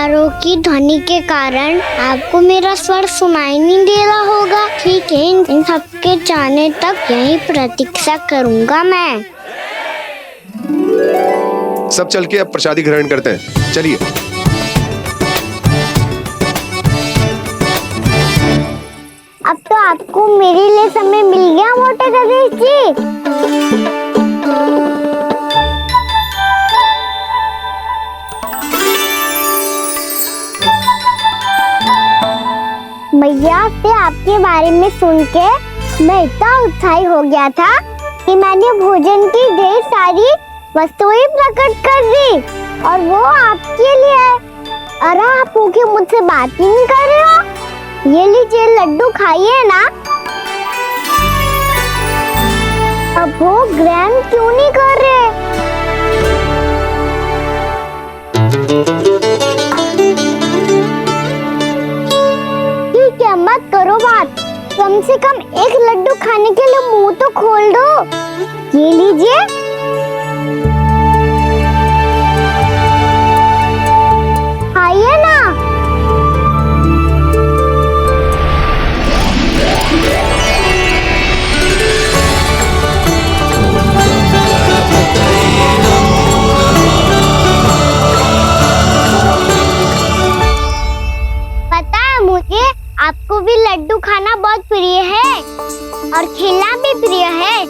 सितारों की ध्वनि के कारण आपको मेरा स्वर सुनाई नहीं दे रहा होगा। ठीक है, इन सबके जाने तक यही प्रतीक्षा करूंगा मैं। सब चल के अब प्रसादी ग्रहण करते हैं, चलिए। अब तो आपको मेरे लिए समय मिल गया मोटे गणेश जी। मैया से आपके बारे में सुन के मैं इतना उत्साही हो गया था कि मैंने भोजन की ढेर सारी वस्तुएं प्रकट कर दी, और वो आपके लिए। अरे आप भूखे मुझसे बात ही नहीं कर रहे हो। ये लीजिए लड्डू खाइए ना। अब वो ग्रहण क्यों नहीं कर रहे? ठीक है, मत करो बात। कम से कम एक लड्डू खाने के लिए मुंह तो खोल दो। ये लीजिए। खाइए ना। पता है मुझे, आपको भी लड्डू खाना बहुत प्रिय है और खेलना भी प्रिय है।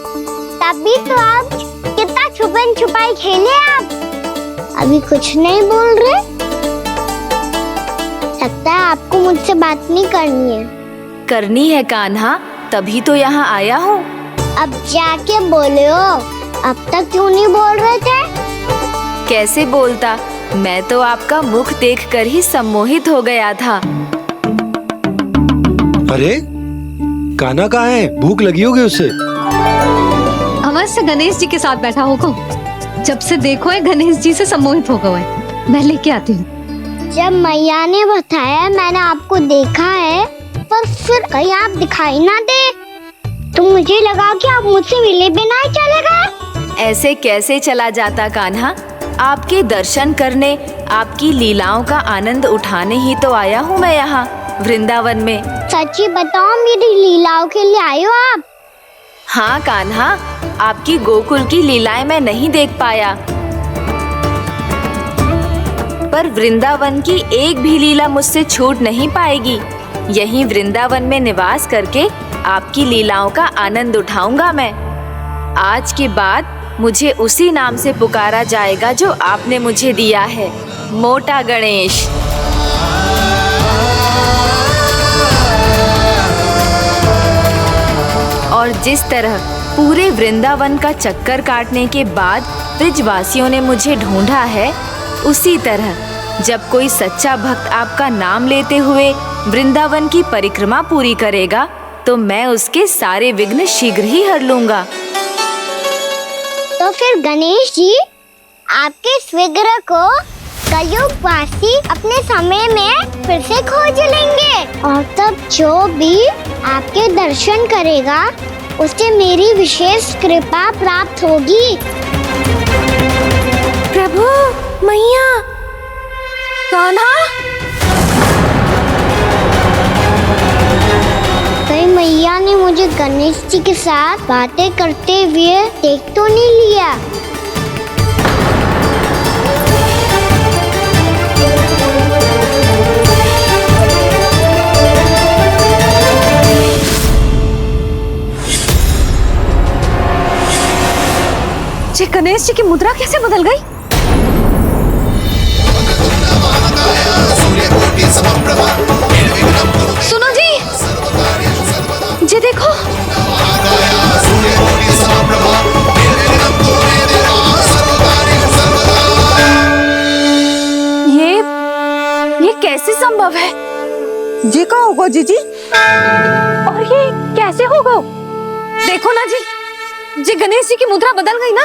तभी तो आप कितना छुपन छुपाई खेले। आप अभी कुछ नहीं बोल रहे। लगता है आपको मुझसे बात नहीं करनी है। करनी है कान्हा, तभी तो यहाँ आया हूँ। अब जाके बोलो। अब तक क्यों नहीं बोल रहे थे? कैसे बोलता, मैं तो आपका मुख देखकर ही सम्मोहित हो गया था। अरे कान्हा कहाँ है? भूख लगी होगी उसे। अवश्य गणेश जी के साथ बैठा होगा। जब से देखो है गणेश जी से सम्मोहित हो गए। मैं लेके आती हूँ। जब मैया ने बताया मैंने आपको देखा है, पर फिर कहीं आप दिखाई ना दे, तो मुझे लगा कि आप मुझसे मिले बिना ही चले गए। ऐसे कैसे चला जाता कान्हा? आपके दर्शन करने, आपकी लीलाओं का आनंद उठाने ही तो आया हूँ मैं यहाँ वृंदावन में। सच्ची बताओ, मेरी लीलाओं के लिए आए हो आप? हाँ कान्हा, आपकी गोकुल की लीलाएं मैं नहीं देख पाया, पर वृंदावन की एक भी लीला मुझसे छूट नहीं पाएगी। यहीं वृंदावन में निवास करके आपकी लीलाओं का आनंद उठाऊंगा मैं। आज के बाद मुझे उसी नाम से पुकारा जाएगा जो आपने मुझे दिया है, मोटा गणेश। और जिस तरह पूरे वृंदावन का चक्कर काटने के बाद ब्रजवासियों ने मुझे ढूंढा है, उसी तरह जब कोई सच्चा भक्त आपका नाम लेते हुए वृंदावन की परिक्रमा पूरी करेगा, तो मैं उसके सारे विघ्न शीघ्र ही हर लूंगा। तो फिर गणेश जी, आपके इस विग्रह को कलयुगवासी अपने समय में फिर से खोज लेंगे, और तब जो भी आपके दर्शन करेगा उसे मेरी विशेष कृपा प्राप्त होगी। प्रभु, मैया, कान्हा। कहीं मैया ने मुझे गणेश जी के साथ बातें करते हुए देख तो नहीं लिया? जी गणेश जी की मुद्रा कैसे बदल गई? सुनो जी, जी देखो। ये कैसे संभव है? जी का होगा जीजी? और ये कैसे होगा? देखो ना जी, जी गणेश जी की मुद्रा बदल गई ना।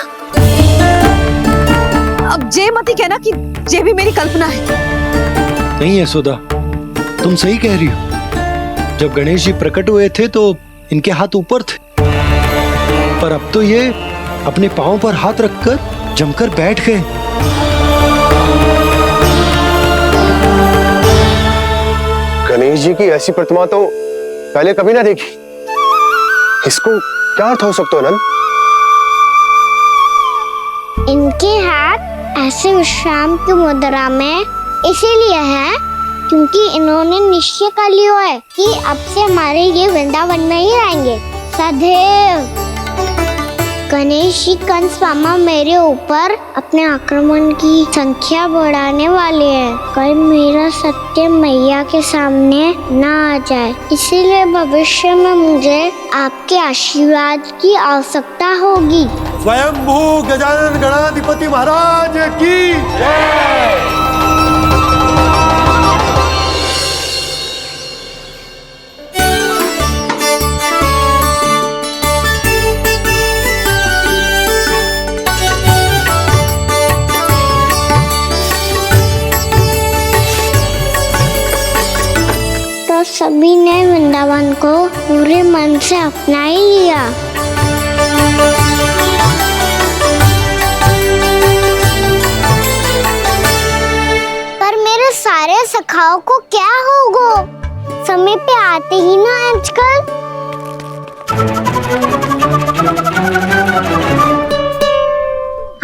अब जे मत ही कहना कि ये भी मेरी कल्पना है। नहीं यशोदा, तुम सही कह रही हो। जब गणेश जी प्रकट हुए थे तो इनके हाथ ऊपर थे, पर अब तो ये अपने पांव पर हाथ रखकर जमकर बैठ गए। गणेश जी की ऐसी प्रतिमा तो पहले कभी ना देखी। इसको क्या अर्थ हो सकता है नंद? इनके हाथ ऐसे विश्राम की मुद्रा में इसीलिए है क्योंकि इन्होंने निश्चय कर लिया है कि अब से हमारे ये वृंदावन में ही रहेंगे सदैव। गणेश जी कंस मामा मेरे ऊपर अपने आक्रमण की संख्या बढ़ाने वाले हैं। कल मेरा सत्य मैया के सामने ना आ जाए, इसीलिए भविष्य में मुझे आपके आशीर्वाद की आवश्यकता होगी। स्वयंभू गजानन गणाधिपति महाराज की जय। तो सभी ने वृंदावन को पूरे मन से अपना ही लिया। पर मेरे सारे सखाओं को क्या होगा? समय पे आते ही ना आजकल।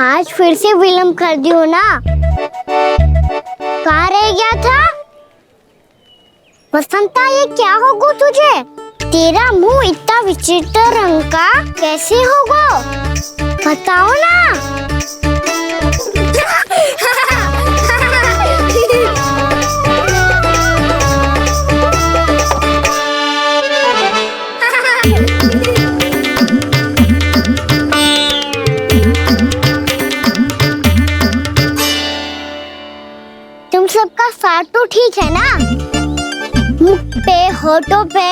आज फिर से विलम्ब कर दियो ना। कहाँ रह गया था? वसंता, ये क्या होगा तुझे? तेरा मुंह इतना विचित्र रंग का कैसे होगा? बताओ ना। तुम सबका साथ तो ठीक है ना? मुख पे होठों पे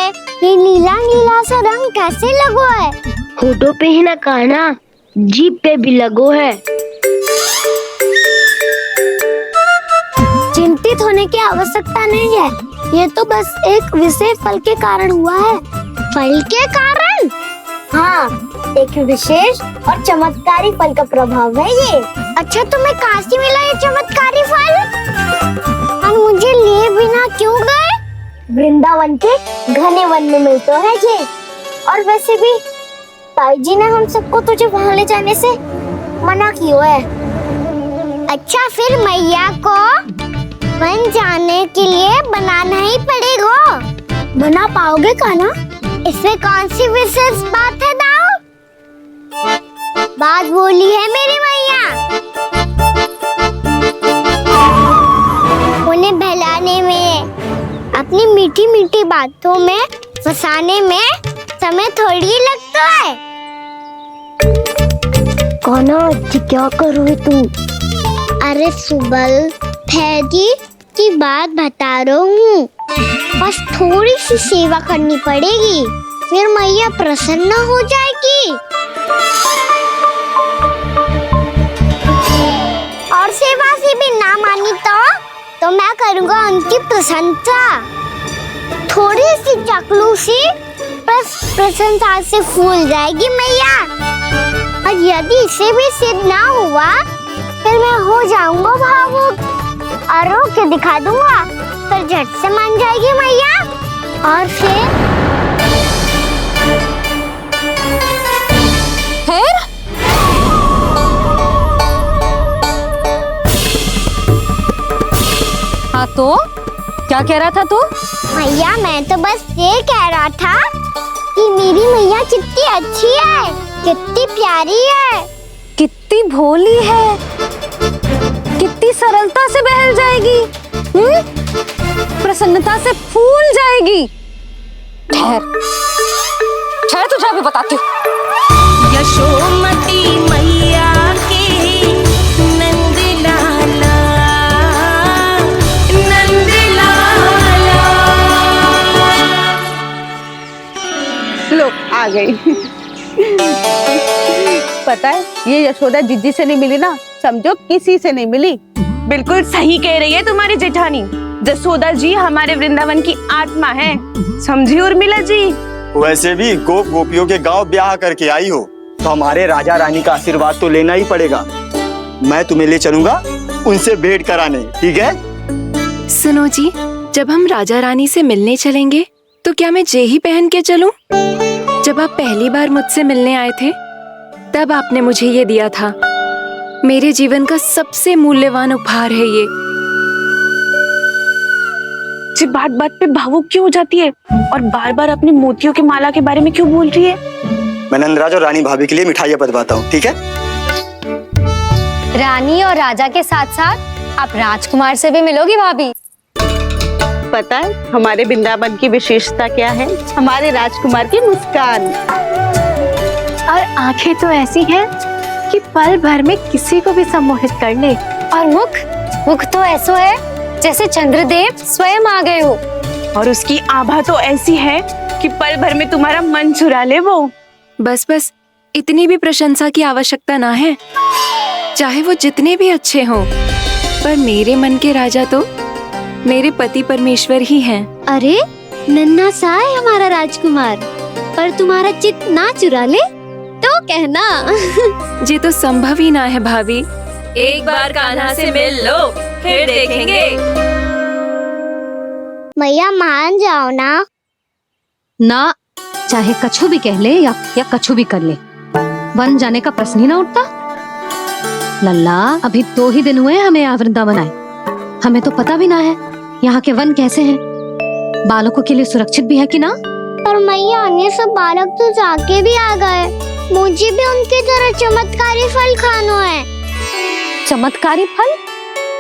ये नीला नीला सा रंग कैसे लगो है? होठों पे ही ना कहना, जीभ पे भी लगो है। चिंतित होने की आवश्यकता नहीं है, ये तो बस एक विशेष फल के कारण हुआ है। फल के कारण? हाँ, एक विशेष और चमत्कारी फल का प्रभाव है ये। अच्छा, तुम्हें कहाँ से मिला ये चमत्कारी फल? और मुझे लिए बिना क्यों गए? वृंदावन के घने वन में मिलता है ये। और वैसे भी ताई जी ने हम सबको तुझे वहाँ ले जाने से मना किया है। अच्छा, फिर मैया को वन जाने के लिए बनाना ही पड़ेगा। बना पाओगे का ना? इसमें कौन सी विशेष बात है दाऊ? बात बोली है मेरी मैया। उन्हें बहलाने में, अपनी मीठी मीठी बातों में फंसाने में समय थोड़ी लगता है। कहना क्या करो तू? अरे सुबल, फैदी की बात बता रहा हूँ। बस थोड़ी सी सेवा करनी पड़ेगी, फिर मैया प्रसन्न हो जाएगी। और सेवा से भी ना मानी तो मैं करूँगा उनकी प्रशंसा। थोड़ी सी चाकलूसी बस प्रशंसा से फूल जाएगी मैया। और यदि इसे भी सिद्ध ना हुआ, फिर मैं हो जाऊंगा भावुक और रो के दिखा दूंगा, फिर झट से मान जाएगी मैया। और फिर हाँ, तो क्या कह रहा था तू? मैया, मैं तो बस ये कह रहा था कि मेरी मैया कितनी अच्छी है, कितनी प्यारी है, कितनी भोली है, कितनी सरलता से बहल जाएगी, प्रसन्नता से फूल जाएगी। ठहर तुझे अभी बताती हूँ। यशोमती मैया के नंद लाला, नंद लाला। लो आ गई। पता है, ये यशोदा जिज्जी से नहीं मिली ना, समझो किसी से नहीं मिली। बिल्कुल सही कह रही है तुम्हारी जेठानी। जसोदा जी हमारे वृंदावन की आत्मा है, समझी उर्मिला जी। वैसे भी गोप गोपियों के गांव ब्याह करके आई हो, तो हमारे राजा रानी का आशीर्वाद तो लेना ही पड़ेगा। मैं तुम्हें ले चलूंगा उनसे भेंट कराने, ठीक है? सुनो जी, जब हम राजा रानी से मिलने चलेंगे तो क्या मैं जे ही पहन के चलूं? जब आप पहली बार मुझसे मिलने आए थे तब आपने मुझे ये दिया था। मेरे जीवन का सबसे मूल्यवान उपहार है ये। जी बात बात पे भावुक क्यों हो जाती है और बार बार अपनी मोतियों की माला के बारे में क्यों बोल रही है? मैं नंदराज और रानी भाभी के लिए मिठाइयाँ बंटवाता हूँ, ठीक है? रानी और राजा के साथ साथ आप राजकुमार से भी मिलोगी भाभी। पता है हमारे वृंदावन की विशेषता क्या है? हमारे राजकुमार की मुस्कान। और आंखें तो ऐसी हैं कि पल भर में किसी को भी सम्मोहित कर ले। और मुख तो ऐसा है जैसे चंद्रदेव स्वयं आ गए हो। और उसकी आभा तो ऐसी है कि पल भर में तुम्हारा मन चुरा ले वो। बस बस, इतनी भी प्रशंसा की आवश्यकता ना है। चाहे वो जितने भी अच्छे हों, पर मेरे मन के राजा तो मेरे पति परमेश्वर ही हैं। अरे नन्हा सा है हमारा राजकुमार, पर तुम्हारा चित्त ना चुरा ले तो कहना। ये तो संभव ही ना है भाभी। एक बार कान्हा से मिल लो, फिर देखेंगे। मैया मान जाओ ना। ना, चाहे कछु भी कह ले या कछु भी कर ले, वन जाने का प्रश्न ही ना उठता। लल्ला, अभी 2 ही दिन हुए हमें यहाँ वृंदावन आए। हमें तो पता भी ना है यहाँ के वन कैसे हैं, बालकों के लिए सुरक्षित भी है कि ना। पर मैया अन्य सब बालक तो जाके भी आ गए। मुझे भी उनकी तरह चमत्कारी फल खाना है। चमत्कारी फल?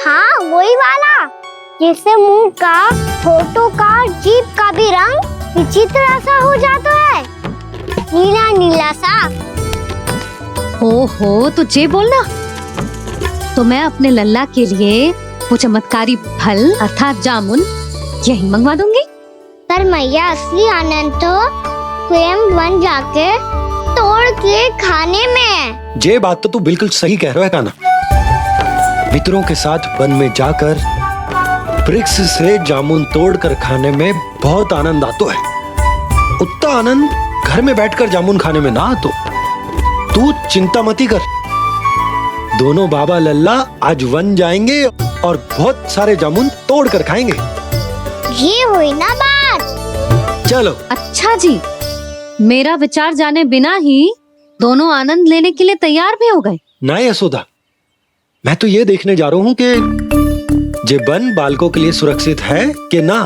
हाँ, वही वाला जिससे मुंह का, होठों का, जीभ का भी रंग विचित्र सा हो जाता है, नीला नीला सा। हो तो जे बोलना। तो मैं अपने लल्ला के लिए वो चमत्कारी फल अर्थात जामुन यही मंगवा दूंगी। पर मैया असली आनंद तो स्वयं वन जाके तोड़ के खाने में। ये बात तो तू बिल्कुल सही कह रहा है कान्हा। मित्रों के साथ वन में जाकर वृक्ष से जामुन तोड़कर खाने में बहुत आनंद आता है। उतना आनंद घर में बैठकर जामुन खाने में ना आतो। तू चिंता मती कर, दोनों बाबा लल्ला आज वन जाएंगे और बहुत सारे जामुन तोड़कर खाएंगे। ये हुई ना बात। चलो। अच्छा जी, मेरा विचार जाने बिना ही दोनों आनंद लेने के लिए तैयार भी हो गए। ना यशोदा, मैं तो ये देखने जा रहा हूँ कि ये वन बालकों के लिए सुरक्षित है कि ना।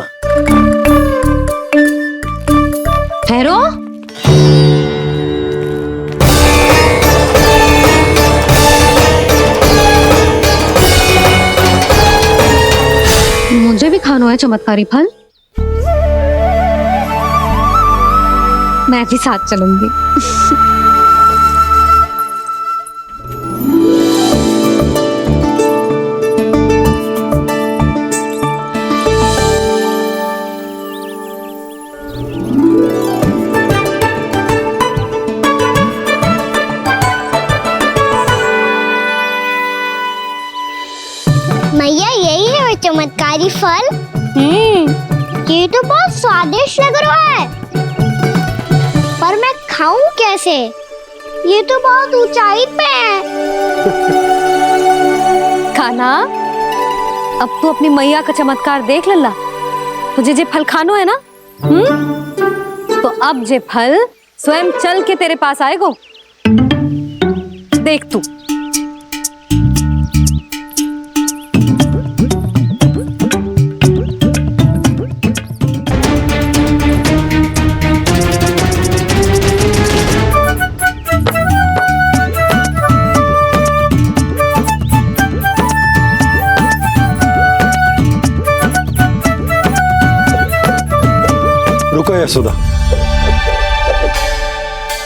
ठहरो। मुझे भी खाना है चमत्कारी फल। मैं भी साथ चलूंगी। मैया यही है वो चमत्कारी फल। ये तो बहुत स्वादिष्ट लग रहा है, पर मैं खाऊं कैसे? ये तो बहुत ऊंचाई पे है। खाना, अब तू अपनी मैया का चमत्कार देख लल्ला। तुझे जे फल खानो है ना, तो अब जे फल स्वयं चल के तेरे पास आएगो। देख तू। रुको यशोदा,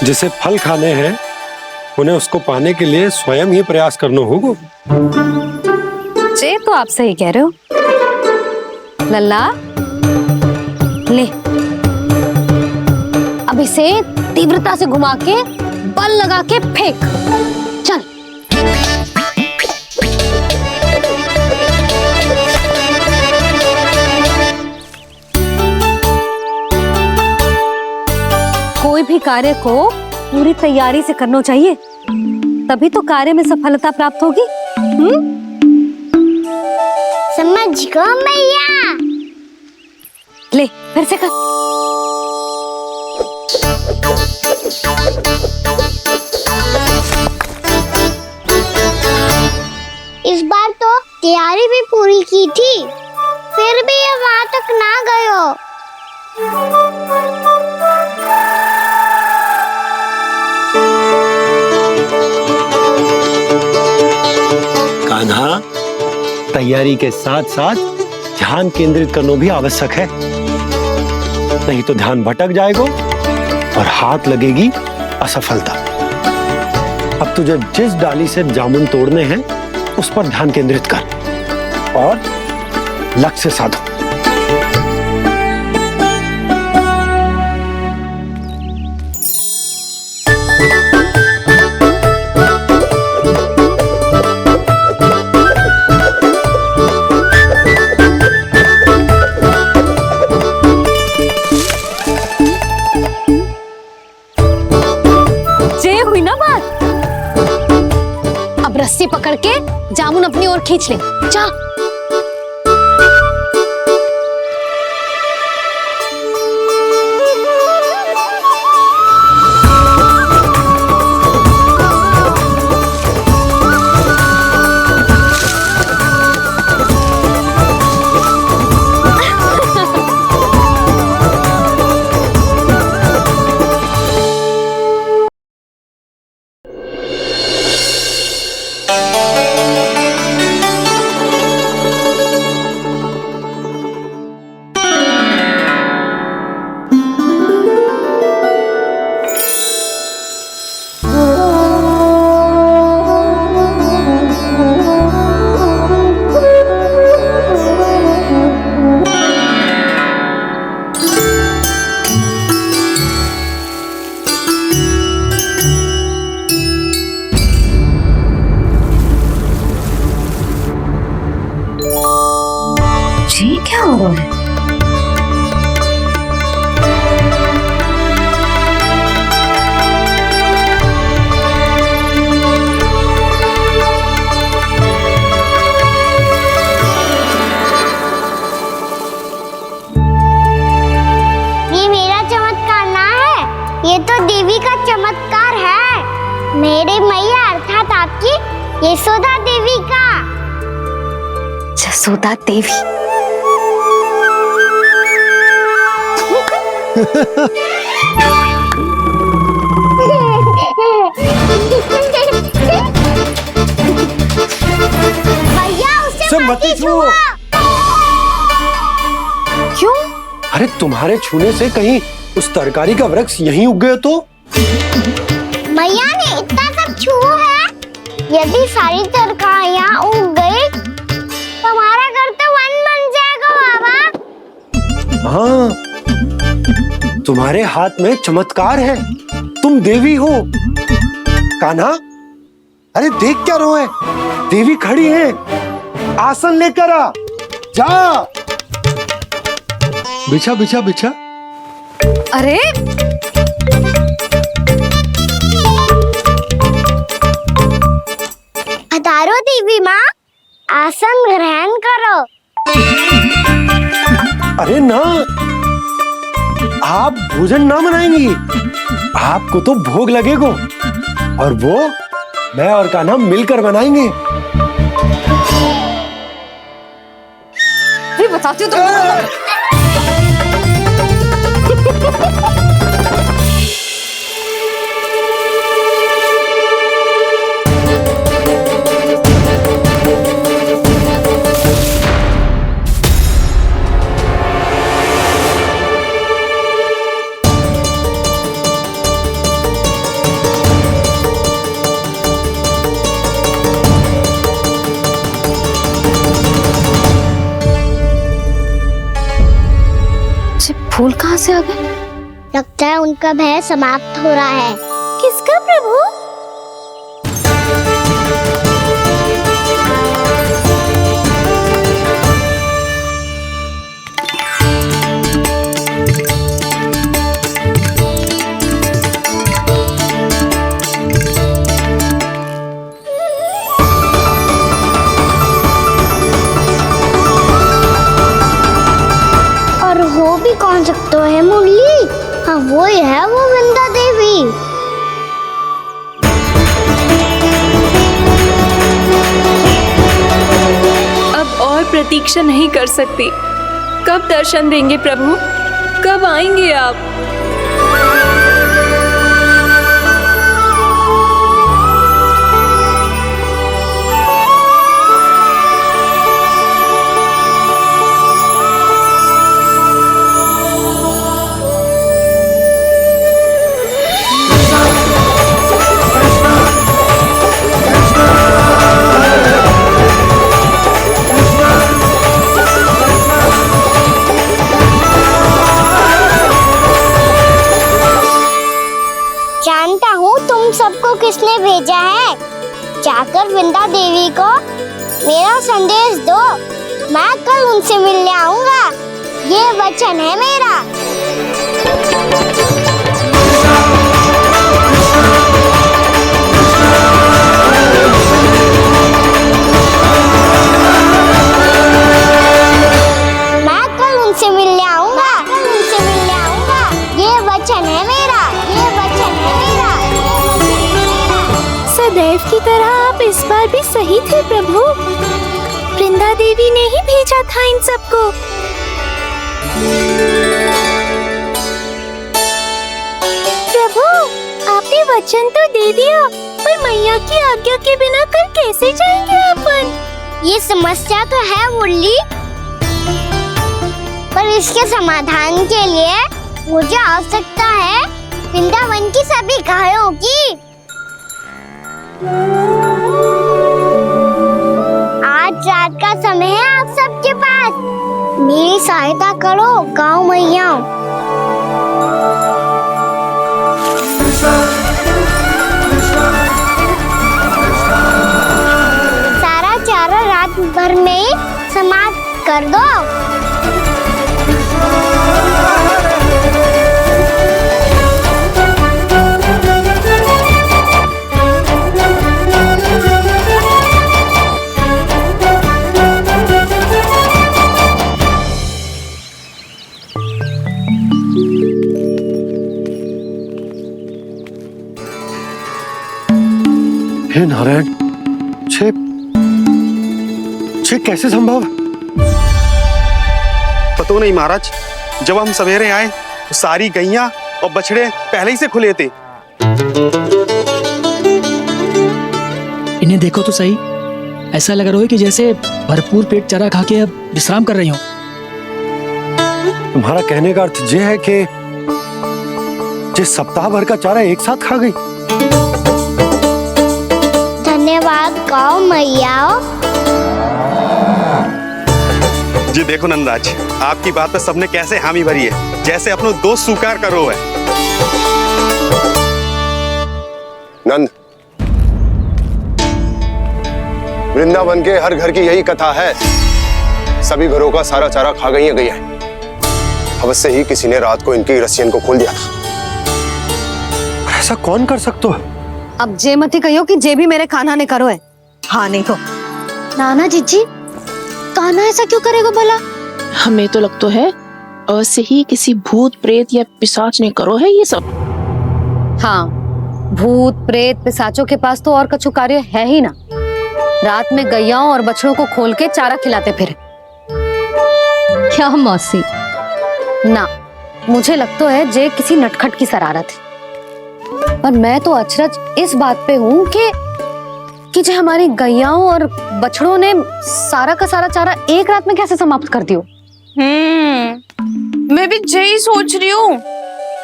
जिसे फल खाने हैं उन्हें उसको पाने के लिए स्वयं ही प्रयास करना होगा। जे तो आप सही कह रहे हो लल्ला। ले, अब इसे तीव्रता से घुमा के बल लगा के फेंक। चल। कोई भी कार्य को पूरी तैयारी से करना चाहिए, तभी तो कार्य में सफलता प्राप्त होगी। समझ गो मैया। ले फिर से कर। इस बार तो तैयारी भी पूरी की थी, फिर भी ये वहां तक ना गए हो। कान्हा, तैयारी के साथ साथ ध्यान केंद्रित करना भी आवश्यक है, नहीं तो ध्यान भटक जाएगा और हाथ लगेगी असफलता। अब तुझे जिस डाली से जामुन तोड़ने हैं उस पर ध्यान केंद्रित कर और लक्ष्य साधो। रस्सी पकड़ के जामुन अपनी ओर खींच ले। जा। ये क्या हो रहा है? ये मेरा चमत्कार ना है, ये तो देवी का चमत्कार है। मेरे मैया अर्थात आपकी यशोदा देवी का। जसोदा देवी। भैया उसे मत छुओ। क्यों? अरे तुम्हारे छूने से कहीं उस तरकारी का वृक्ष यहीं उग गए तो? मैया ने इतना सब छुआ है, यदि सारी तरकारियां उग गई तो हमारा घर तो वन बन जाएगा बाबा। हाँ, तुम्हारे हाथ में चमत्कार है, तुम देवी हो। कान्हा, अरे देख क्या रहो है, देवी खड़ी है, आसन लेकर आ, जा। बिछा बिछा बिछा। अरे पधारो देवी माँ, आसन ग्रहण करो। अरे ना, आप भोजन ना बनाएंगी, आपको तो भोग लगेगा और वो मैं और कान्हा मिलकर बनाएंगे। भी बताती हूँ तुमको। फूल कहाँ से आ गए? लगता है उनका भय समाप्त हो रहा है। किसका प्रभु? और हो भी प्रतीक्षा नहीं कर सकती। कब दर्शन देंगे प्रभु? कब आएंगे आप? जानता हूँ तुम सबको किसने भेजा है। जाकर वृंदा देवी को मेरा संदेश दो। मैं कल उनसे मिलने आऊंगा, ये वचन है मेरा। मैं कल उनसे मिलने आऊंगा, ये वचन है मेरा, ये वचन है मेरा। सदैव की तरह आप इस बार भी सही थे प्रभु। वृंदा देवी ने ही भेजा था इन सबको। प्रभु, आपने वचन तो दे दिया, पर मैया की आज्ञा के बिना कल कैसे जाएंगे अपन? ये समस्या तो है मुरली, पर इसके समाधान के लिए मुझे आवश्यकता है वृंदावन की सभी गायों की। आज रात का समय है आप सबके पास। मेरी सहायता करो गाँव मैया। सारा चारा रात भर में ही समाप्त कर दो। हे नारायण, छे कैसे संभव? पतो नहीं महाराज, जब हम सवेरे आए तो सारी गैया और बछड़े पहले ही से खुले थे। इन्हें देखो तो सही, ऐसा लग रहा है कि जैसे भरपूर पेट चारा खा के अब विश्राम कर रही हो। तुम्हारा कहने का अर्थ ये है कि जिस सप्ताह भर का चारा एक साथ खा गई। धन्यवाद गाँव मैया। जी देखो नंदराज, आपकी बात पे सबने कैसे हामी भरी है, जैसे अपनो दोस्त स्वीकार करो है। नंद, वृंदावन के हर घर की यही कथा है। सभी घरों का सारा चारा खा गई है। अवश्य ही किसी ने रात को इनकी रस्सियन को खोल दिया था। ऐसा कौन कर सकता है? अब जे मत ही कहियो कि जे भी मेरे कान्हा ने करो है। हाँ नहीं तो नाना जीजी, कान्हा ऐसा क्यों करेगा भला? हमें तो लगता है अवश्य ही किसी भूत प्रेत या पिशाच ने करो है ये सब। हाँ, भूत प्रेत पिशाचों के पास तो और कछु कार्य है ही ना। रात में गैयाओं और बछड़ों को खोल के चारा खिलाते फिर। क्या मौसी? ना, मुझे लगता है जे किसी नटखट की शरारत है। पर मैं तो अचरज इस बात पे हूँ कि जो हमारी गैयाओं और बछड़ों ने सारा का सारा चारा एक रात में कैसे समाप्त कर दियो। मैं भी यही सोच रही हूँ।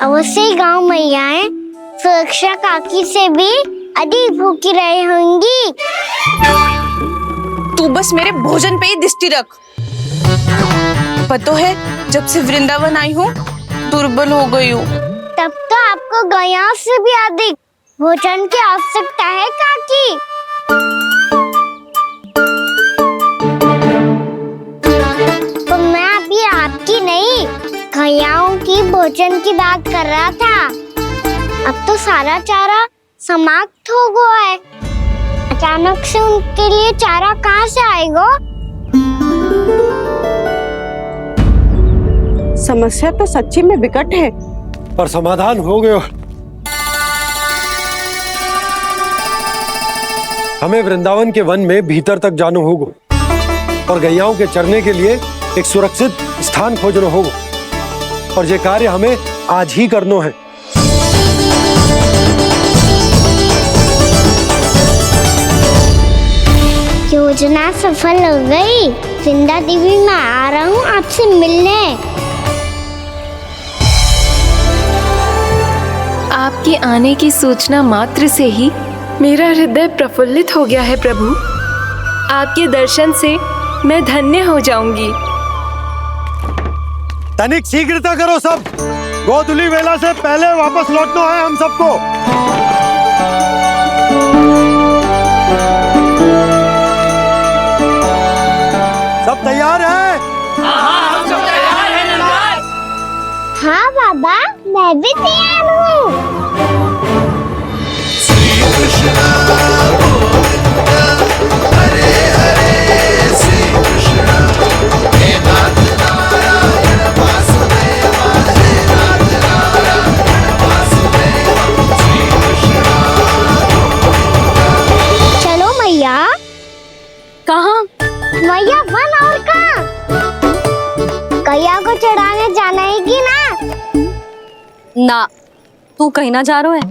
अवश्य ही गाँव मैयाएं सुरक्षा काकी से भी अधिक भूखी रही होंगी। तू बस मेरे भोजन पे ही दृष्टि रख। पता है, जब से वृंदावन आई हूँ दुर्बल हो गई हूँ। तब तो आपको गैया से भी अधिक भोजन की आवश्यकता है काकी। तो मैं अभी आपकी नहीं, गैयाओं की भोजन की बात कर रहा था। अब तो सारा चारा समाप्त हो गया है। अचानक से उनके लिए चारा कहाँ से आएगा? समस्या तो सच्ची में विकट है, पर समाधान हो गयो। हमें वृंदावन के वन में भीतर तक जाना होगा। और गैयाओं के चरने के लिए एक सुरक्षित स्थान खोजना होगा, और ये कार्य हमें आज ही करना है। योजना सफल हो गई। वृंदा देवी, मैं आ रहा हूँ आपसे मिलने। आपके आने की सूचना मात्र से ही मेरा हृदय प्रफुल्लित हो गया है प्रभु। आपके दर्शन से मैं धन्य हो जाऊंगी। तनिक शीघ्रता करो सब, गोधुली वेला से पहले वापस लौटना है हम सबको। सब तैयार है? हाँ, हम सब तैयार हैं नंदराज। हाँ बाबा, मैं भी तैयार हूँ। चलो मैया। कहाँ? मैया वन और कहाँ? गैया को चढ़ाने जाना है कि ना? ना, तू कहीं ना जा रहा है।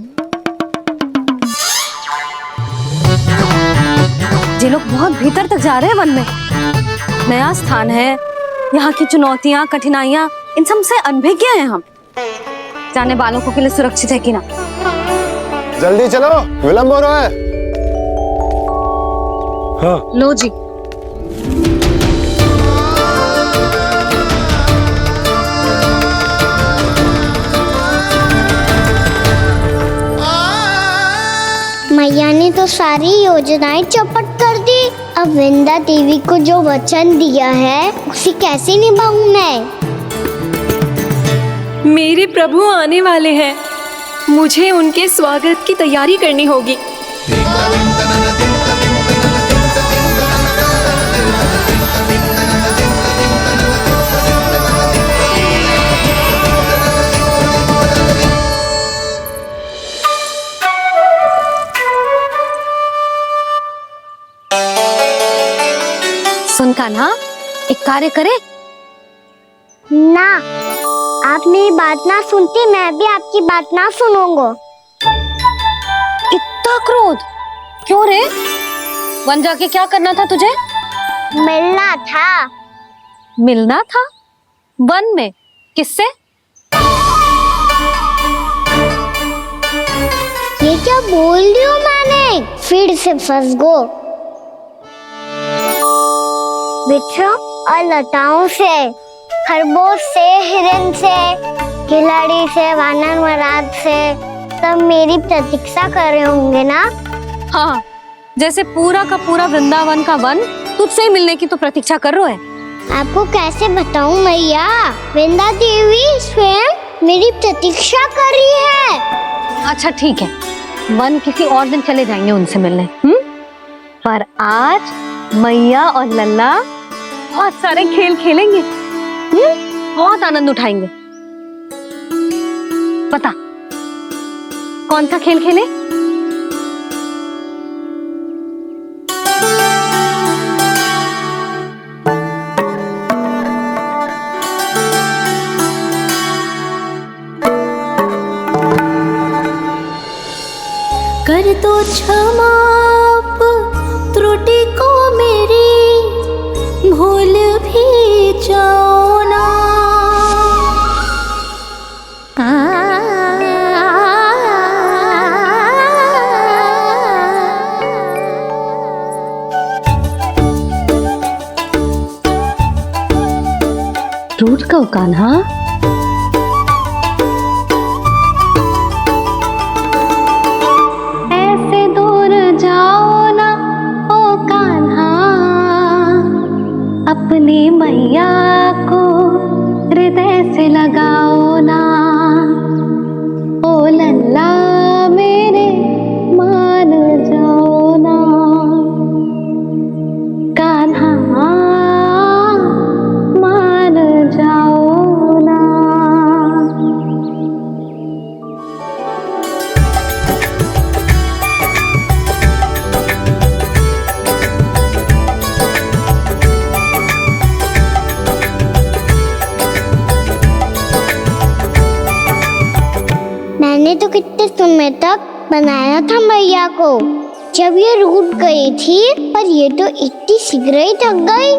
ये लोग बहुत भीतर तक जा रहे हैं वन में। नया स्थान है, यहाँ की चुनौतियाँ, कठिनाइयाँ, इन सब से अनभिज्ञ हैं हम। जाने वालों के लिए सुरक्षित है कि ना? जल्दी चलो, विलंब हो रहा है। हाँ। लो जी। मैया ने तो सारी योजनाएं चौपट कर दी। अब वृंदा देवी को जो वचन दिया है उसे कैसे निभाऊं मैं? मेरे प्रभु आने वाले हैं, मुझे उनके स्वागत की तैयारी करनी होगी। सुन कान्हा, एक कार्य करे ना, आप मेरी बात ना सुनती, मैं भी आपकी बात ना सुनूंगा। इतना क्रोध क्यों रे? वन जाके क्या करना था तुझे? मिलना था। मिलना था? वन में? किससे? ये क्या बोल रही हूँ मैंने? फिर से फंस गो। बिच्छू और लताओं से, खरगोश से, हिरन से, खिलाड़ी से, वानर महाराज से, सब मेरी प्रतीक्षा कर रहे होंगे ना? हाँ, जैसे पूरा का पूरा वृंदावन का वन तुझसे मिलने की तो प्रतीक्षा कर रहा है। आपको कैसे बताऊं मैया? वृंदा देवी स्वयं मेरी प्रतीक्षा कर रही है। अच्छा ठीक है, वन किसी और दिन चले जाएंगे उनसे मिलने। पर आज मैया और लल्ला बहुत सारे खेल खेलेंगे। बहुत आनंद उठाएंगे। पता कौन सा खेल खेले? कर दो क्षमा त्रुटि को मेरी, भूल भी जाओ ना। रूठ को कान्हा, ऐसे दूर जाओ ना ओ कान्हा, अपनी मैया को हृदय से लगाओ ना। ओ लल्ला मेरे मान जाओ ना, कान्हा मान जाओ ना। लंबे समय तक बनाया था मैया को। जब ये रूठ गई थी, पर ये तो इतनी शीघ्र ही थक गई।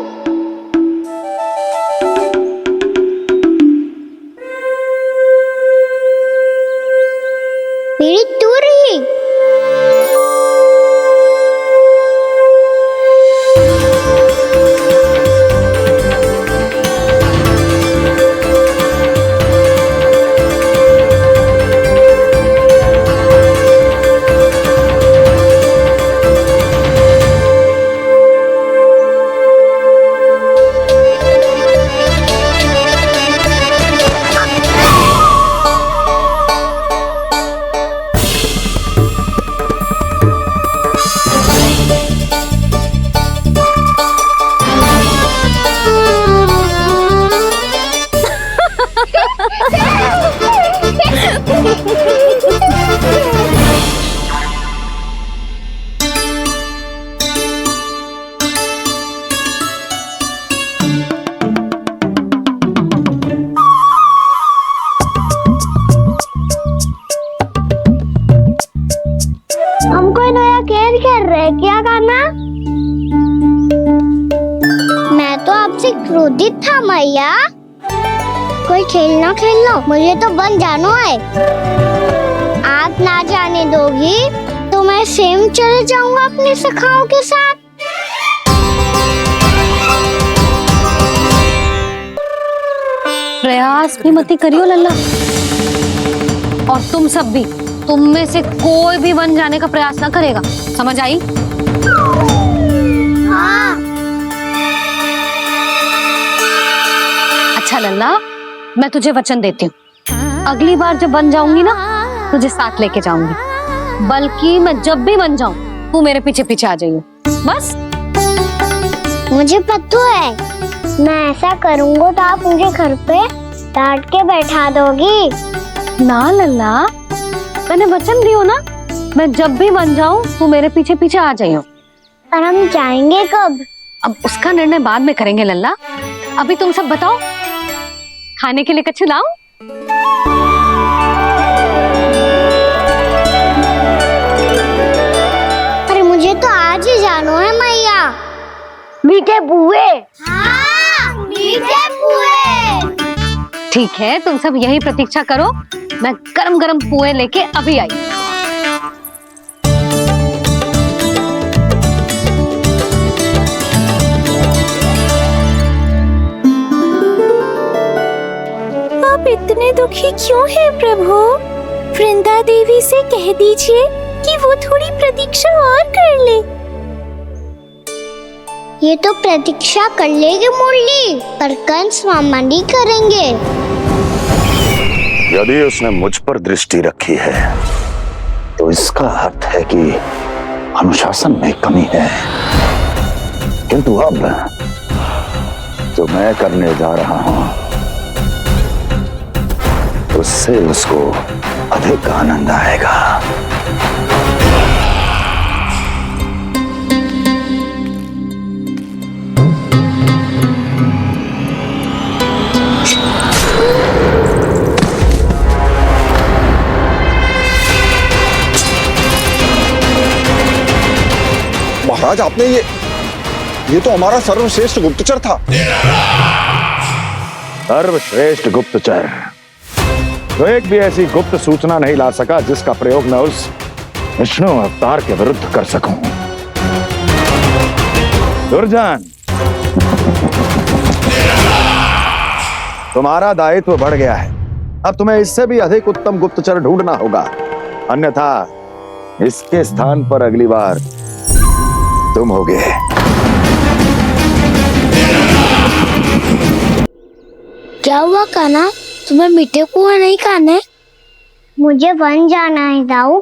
मेरी तुरही। हमको नया खेल खेल रहे, क्या करना? मैं तो आपसे क्रोधित था मैया। कोई खेलना खेल लो, मुझे तो बन जाना है। आप ना जाने दोगी तो मैं स्वयं चले जाऊंगा अपने सखाओं के साथ। प्रयास भी मत करियो लल्ला, और तुम सब भी, तुम में से कोई भी बन जाने का प्रयास ना करेगा, समझ आई? हाँ। अच्छा लल्ला, मैं तुझे वचन देती हूँ, अगली बार जब बन जाऊंगी ना, तुझे साथ लेके जाऊंगी। बल्कि मैं जब भी बन जाऊं, तू मेरे पीछे पीछे आ जाइए, बस। मुझे पता है, मैं ऐसा करूंगा तो आप मुझे घर पे डांट के बैठा दोगी। ना लल्ला, मैंने वचन दियो ना, मैं जब भी बन जाऊं तू मेरे पीछे पीछे आ जाइयो। पर हम जाएंगे कब? अब उसका निर्णय बाद में करेंगे लल्ला। अभी तुम सब बताओ, खाने के लिए कछु लाऊं? अरे मुझे तो आज ही जाना है मैया। मीठे पुए। हाँ, मीठे पुए। ठीक है, तुम सब यही प्रतीक्षा करो, मैं गरम गरम पुए लेके अभी आई। आप इतने दुखी क्यों हैं प्रभु? वृंदा देवी से कह दीजिए कि वो थोड़ी प्रतीक्षा और कर ले। ये तो प्रतीक्षा कर लेगी मुरली, पर कंस मामा नहीं करेंगे। यदि उसने मुझ पर दृष्टि रखी है तो इसका अर्थ है कि अनुशासन में कमी है। किंतु अब जो मैं करने जा रहा हूं उससे उसको अधिक आनंद आएगा। महाराज, आपने ये तो हमारा सर्वश्रेष्ठ गुप्तचर था। सर्वश्रेष्ठ गुप्तचर तो एक भी ऐसी गुप्त सूचना नहीं ला सका जिसका प्रयोग मैं उस विष्णु अवतार के विरुद्ध कर सकूं। दुर्जन, तुम्हारा दायित्व बढ़ गया है। अब तुम्हें इससे भी अधिक उत्तम गुप्तचर ढूंढना होगा, अन्यथा इसके स्थान पर अगली बार तुम होगे। क्या हुआ कान्हा, तुम्हें मीठे पुआ नहीं खाने? मुझे बन जाना है दाऊ।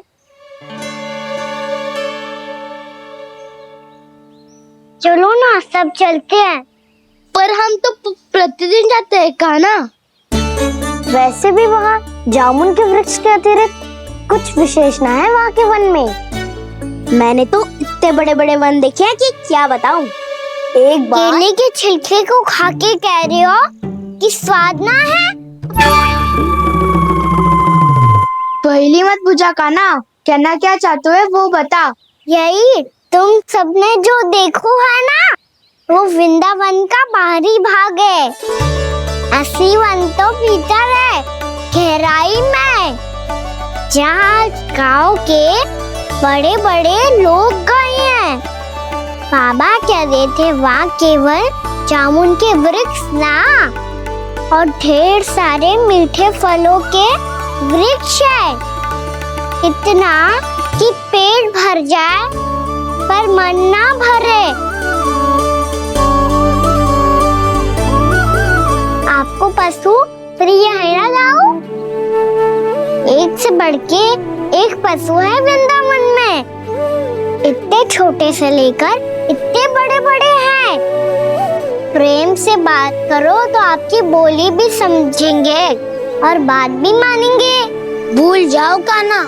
चलो ना, सब चलते हैं। पर हम तो प्रतिदिन जाते हैं कान्हा। वैसे भी वहाँ जामुन के वृक्ष के अतिरिक्त कुछ विशेष ना है वहाँ के वन में। मैंने तो इतने बड़े बड़े वन देखे हैं कि क्या बताऊं। एक बार केले के छिलके को खा के कह रहे हो कि स्वाद ना है? पहली मत पूछा काना, कहना क्या चाहते हो वो बता। यही तुम सबने जो देखो है ना, वो वृंदावन का बाहरी भाग है। असली वन तो भीतर है, गहराई में, जहाँ गांव के बड़े बड़े लोग गए हैं। बाबा कह रहे थे वहाँ केवल जामुन के वृक्ष ना, और ढेर सारे मीठे फलों के वृक्ष है, इतना कि पेट भर जाए पर मन ना भरे। आपको पशु प्रिय है ना दाऊ? एक से बढ़ के एक पशु है वृंदावन में, इतने छोटे से लेकर इतने बड़े बड़े हैं। प्रेम से बात करो तो आपकी बोली भी समझेंगे और बात भी मानेंगे। भूल जाओ काना,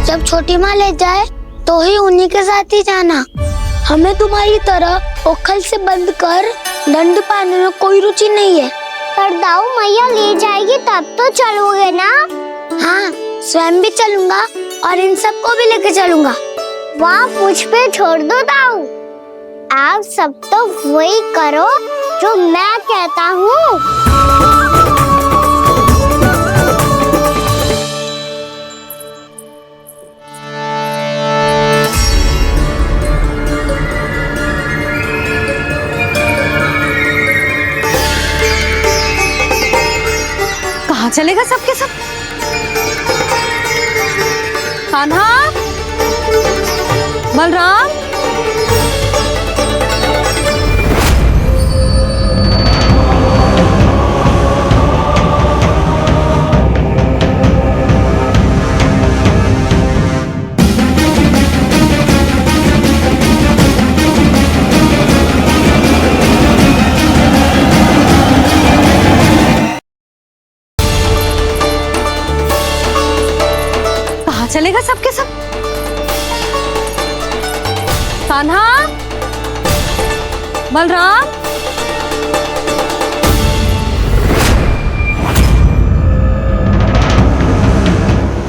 जब छोटी माँ ले जाए तो ही उन्हीं के साथ ही जाना। हमें तुम्हारी तरह ओखल से बंद कर दंड पाने में कोई रुचि नहीं है। पर दाऊ मैया ले जाएगी तब तो चलोगे ना? हाँ, स्वयं भी चलूंगा और इन सबको भी लेके चलूंगा। वाह, मुझ पे छोड़ दो दाऊ, आप सब तो वही करो जो मैं कहता हूँ। कहाँ चलेगा सबके सब? कान्हा, बलराम, कहाँ चलेगा सबके सब? कान्हा, बलराम,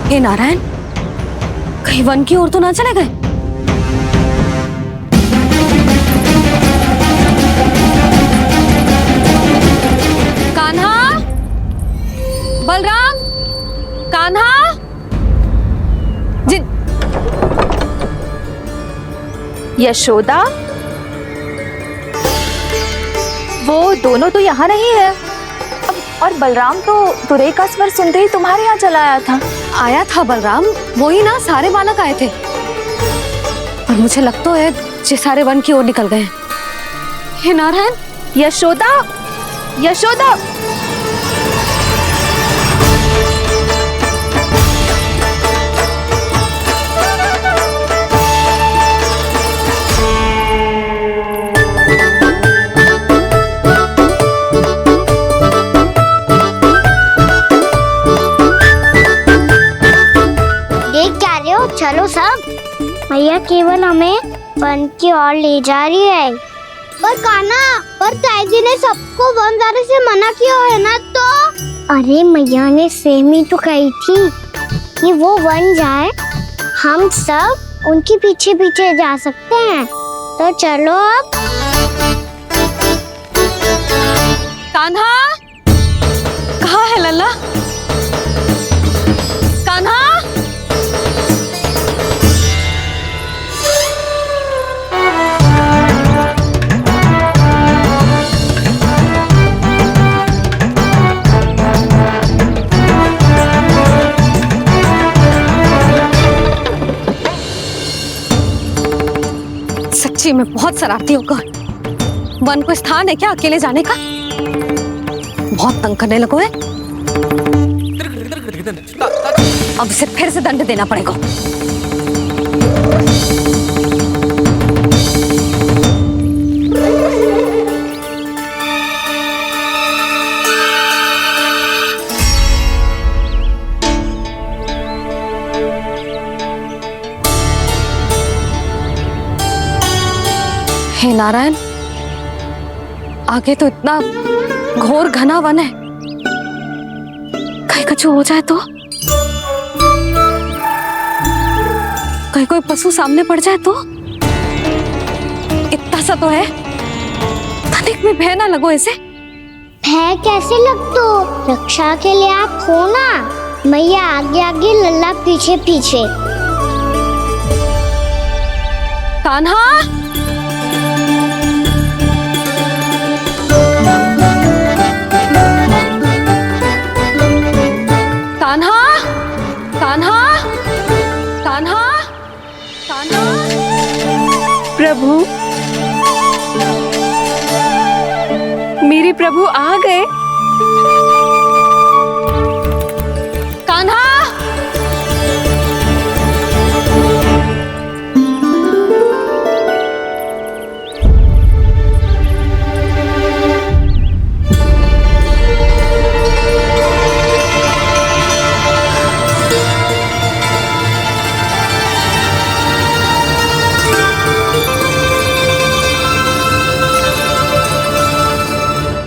हे नारायण, कहीं वन की ओर तो ना चले गए? कान्हा, बलराम, कान्हा, यशोदा, वो दोनों तो यहाँ नहीं है। और बलराम तो तुरई का स्वर सुनते ही तुम्हारे यहाँ चला आया था। बलराम, वो ही ना सारे बालक आए थे, और मुझे लगता है ये सारे वन की ओर निकल गए। हे नारायण, यशोदा, यशोदा, चलो सब, मैया केवल हमें वन की ओर ले जा रही है। पर काना, पर ताईजी ने सबको वन जाने से मना किया है ना तो? अरे मैया ने सेमी तो कही थी कि वो वन जाए, हम सब उनके पीछे पीछे जा सकते हैं। तो चलो अब। कान्हा, कहाँ है लल्ला? कान्हा, सच्ची में बहुत शरारती होगा। वन को स्थान है क्या अकेले जाने का? बहुत तंग करने लगो है। अब इसे फिर से दंड देना पड़ेगा। हे नारायण, आगे तो इतना घोर घना वन है, कहीं कुछ हो जाए तो? कोई कोई पशु सामने पड़ जाए तो? इतना सा तो है, तनिक में भय ना लगो ऐसे। भय कैसे लगतो? रक्षा के लिए आप हो ना। मैया आगे आगे, लल्ला पीछे पीछे। कान्हा, कान्हा, कान्हा, कान्हा, कान्हा। प्रभु, मेरे प्रभु आ गए। कान्हा,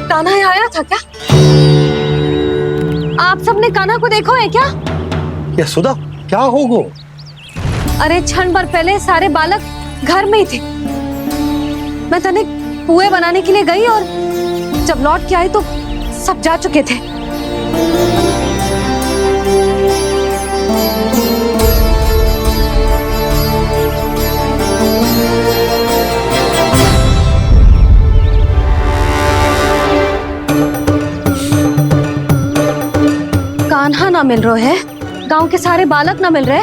कान्हा यहाँ आया था क्या? आप सबने कान्हा को देखो है क्या? यशोदा, क्या होगो? अरे क्षण भर पहले सारे बालक घर में ही थे। मैं तनिक पुए बनाने के लिए गई और जब लौट के आई तो सब जा चुके थे। कान्हा ना मिल रहे है, गांव के सारे बालक ना मिल रहे,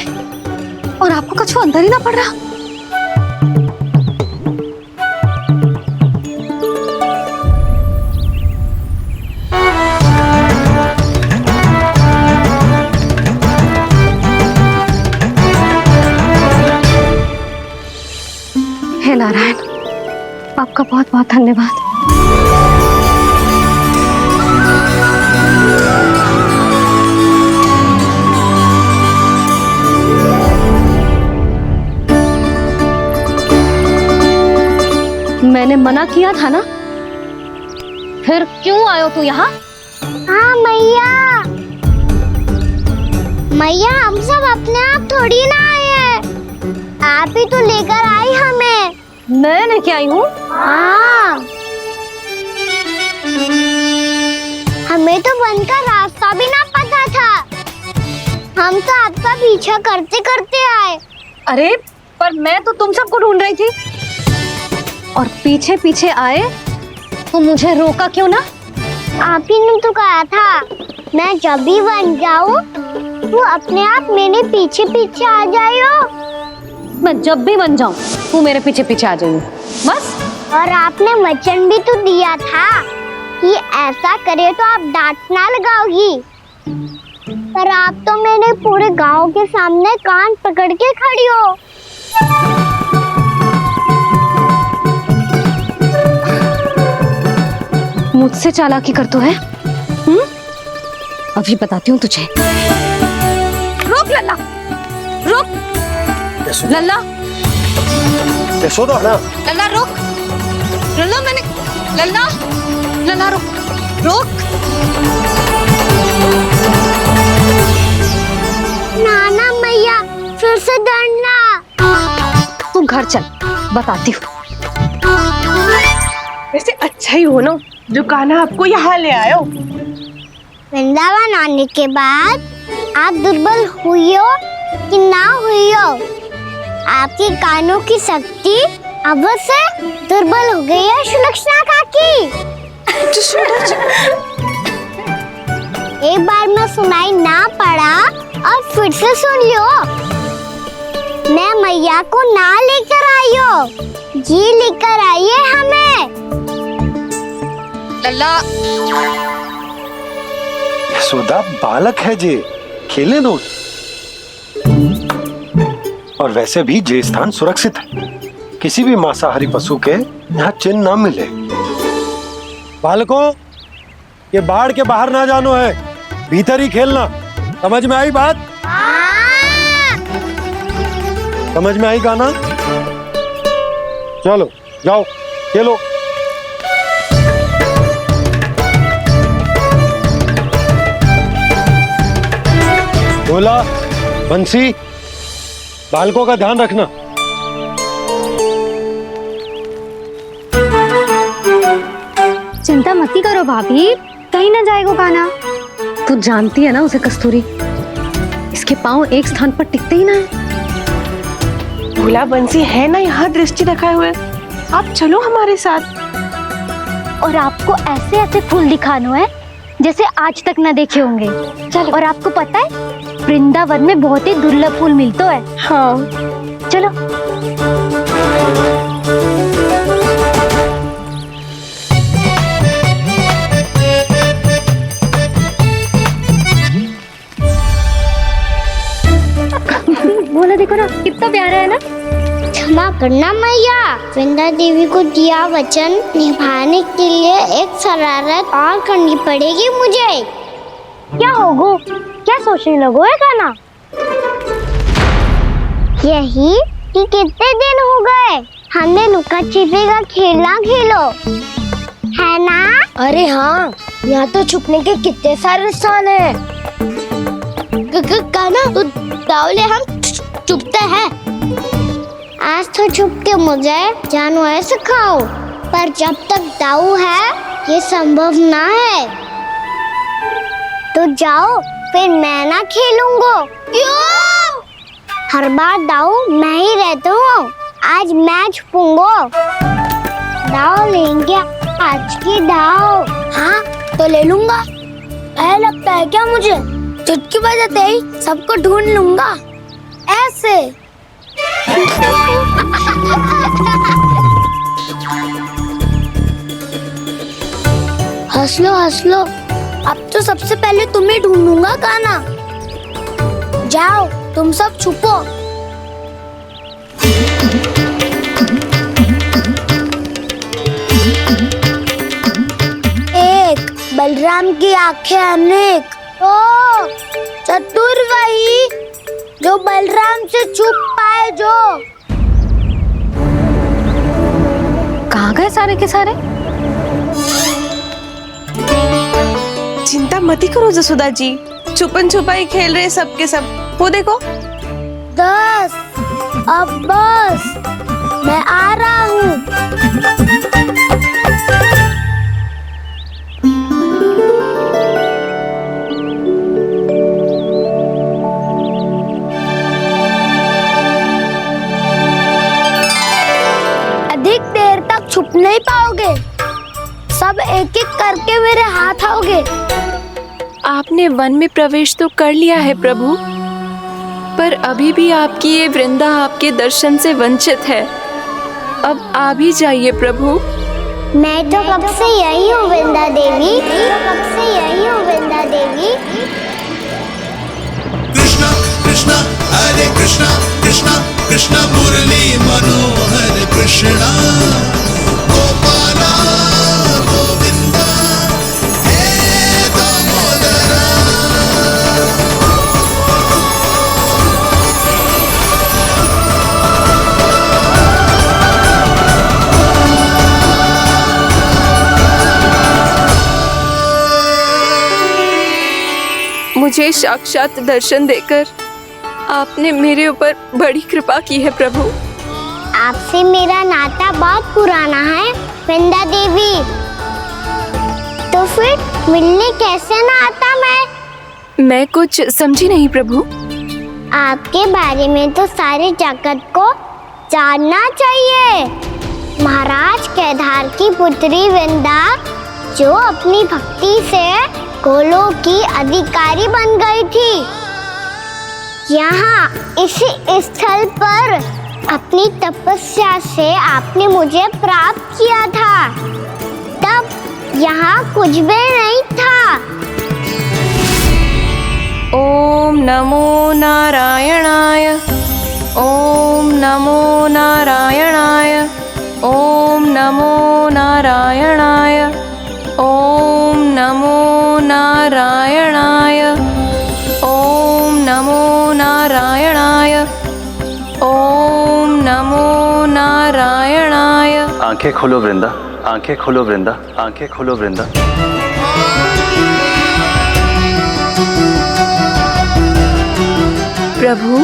और आपको कछु अंदर ही ना पड़ रहा। हे नारायण, आपका बहुत बहुत धन्यवाद। मैंने मना किया था ना, फिर क्यों आयो तू यहाँ? हाँ मैया, मैया हम सब अपने आप थोड़ी ना आए हैं, आप ही तो लेकर आई हमें। मैं लेके आई हूँ? हाँ, हमें तो वन का रास्ता भी ना पता था, हम तो आपका पीछा करते करते आए। अरे पर मैं तो तुम सबको ढूंढ रही थी, और पीछे पीछे आए तो मुझे रोका क्यों ना? आप ही ने तो कहा था मैं जब भी बन जाऊं तो अपने आप मेरे पीछे पीछे आ जाइयो। मैं जब भी बन जाऊं तू मेरे पीछे पीछे आ जाइयो, बस। और आपने वचन भी तो दिया था कि ऐसा करे तो आप डांट ना लगाओगी, पर आप तो मेरे पूरे गांव के सामने कान पकड़ के खड़ी हो। मुझसे चालाकी कर तो है? अभी बताती हूँ तुझे। रोक लल्ला, रोक लल्ला, यशोदा ना। लल्ला रोक, लल्ला मैंने, लल्ला, लल्ला रोक, रोक। नाना मैया फिर से डरना। तू घर चल, बताती हूँ। वैसे अच्छा ही हो ना जो कान्हा आपको यहाँ ले आयो। वृंदावन आने के बाद आप दुर्बल हुई हो कि ना हुई हो, आपके कानों की शक्ति अब से दुर्बल हो गई है सुलक्षणा काकी। एक बार में सुनाई ना पड़ा और फिर से सुन लो। मैं मैया को ना लेकर आई हो, जी लेकर आई है हमें। लल्ला, यशोदा बालक है जे, खेले दो। और वैसे भी जे स्थान सुरक्षित है, किसी भी मांसाहारी पशु के यहाँ चिन्ह ना मिले। बालकों, ये बाढ़ के बाहर ना जानो है, भीतर ही खेलना। समझ में आई बात? समझ में आई गाना? चलो जाओ खेलो। भोला, बंसी, बालकों का ध्यान रखना। चिंता मत करो भाभी, कहीं ना जाएगा काना। तू जानती है ना उसे कस्तूरी, इसके पांव एक स्थान पर टिकते ही ना है। भोला बंसी है ना यहाँ दृष्टि रखाए हुए, आप चलो हमारे साथ। और आपको ऐसे ऐसे फूल दिखाना है जैसे आज तक न देखे होंगे। चलो। और आपको पता है वृंदावन में बहुत ही दुर्लभ फूल मिलते हैं। हाँ चलो। बोला देखो ना कितना प्यारा है ना। क्षमा करना मैया, वृंदा देवी को दिया वचन निभाने के लिए एक शरारत और करनी पड़ेगी मुझे। क्या होगो? क्या सोचने लगो है गाना? यही कि कितने दिन हो गए हमने लुका छिपी का खेलना खेलो, है ना? अरे हाँ, यहाँ तो छुपने के कितने सारे स्थान है। गाना तो दावले हम छुपते हैं। आज तो छुप के मुझे जानवर सिखाओ, पर जब तक दाऊ है ये संभव ना है। तो जाओ, फिर मैं ना खेलूंगा। क्यों? हर बार दाऊ मैं ही रहता हूँ, आज मैं छुपूंगा। दाऊ लेंगे आज की दाऊ। हाँ तो ले लूंगा। ऐसा लगता है क्या मुझे? चुटकी बजाते ही सबको ढूंढ लूंगा ऐसे। हंस लो, अब तो सबसे पहले तुम्हें ढूंढूंगा गाना। जाओ तुम सब छुपो। एक बलराम की आंखें अनेक। ओ चतुर वही जो बलराम से छुप पाए। जो कहाँ गए सारे के सारे? चिंता मत करो जसोदा जी, छुपन छुपाई खेल रहे सब के सब। वो देखो 10 अब बस, मैं आ रहा हूँ। अधिक देर तक छुप नहीं पाओगे, सब एक एक करके मेरे हाथ आओगे। आपने वन में प्रवेश तो कर लिया है प्रभु, पर अभी भी आपकी ये वृंदा आपके दर्शन से वंचित है। अब आप ही जाइए प्रभु। मैं तो कब से यही हूँ वृंदा देवी, कृष्णा कृष्णा हरे कृष्णा कृष्णा कृष्णा मुरली मनोहर कृष्णा गोपाला गोविंदा हे दामोदरा। मुझे साक्षात दर्शन देकर आपने मेरे ऊपर बड़ी कृपा की है प्रभु। आपसे मेरा नाता बहुत पुराना है वृंदा देवी, तो फिर मिलने कैसे ना आता मैं कुछ समझी नहीं प्रभु। आपके बारे में तो सारे जगत को जानना चाहिए। महाराज केदार की पुत्री वृंदा जो अपनी भक्ति से गोलों की अधिकारी बन गई थी, यहाँ इसी स्थल पर अपनी तपस्या से आपने मुझे प्राप्त किया था। तब यहाँ कुछ भी नहीं था। ओम नमो नारायणाय, ओम नमो नारायणाय, ओम नमो नारायणाय, ओम नमो नारायणाय, ओम नमो नारायणाय, ओम नमो नारायणाय। आंखें खोलो वृंदा, आंखें खोलो वृंदा, आंखें खोलो वृंदा। प्रभु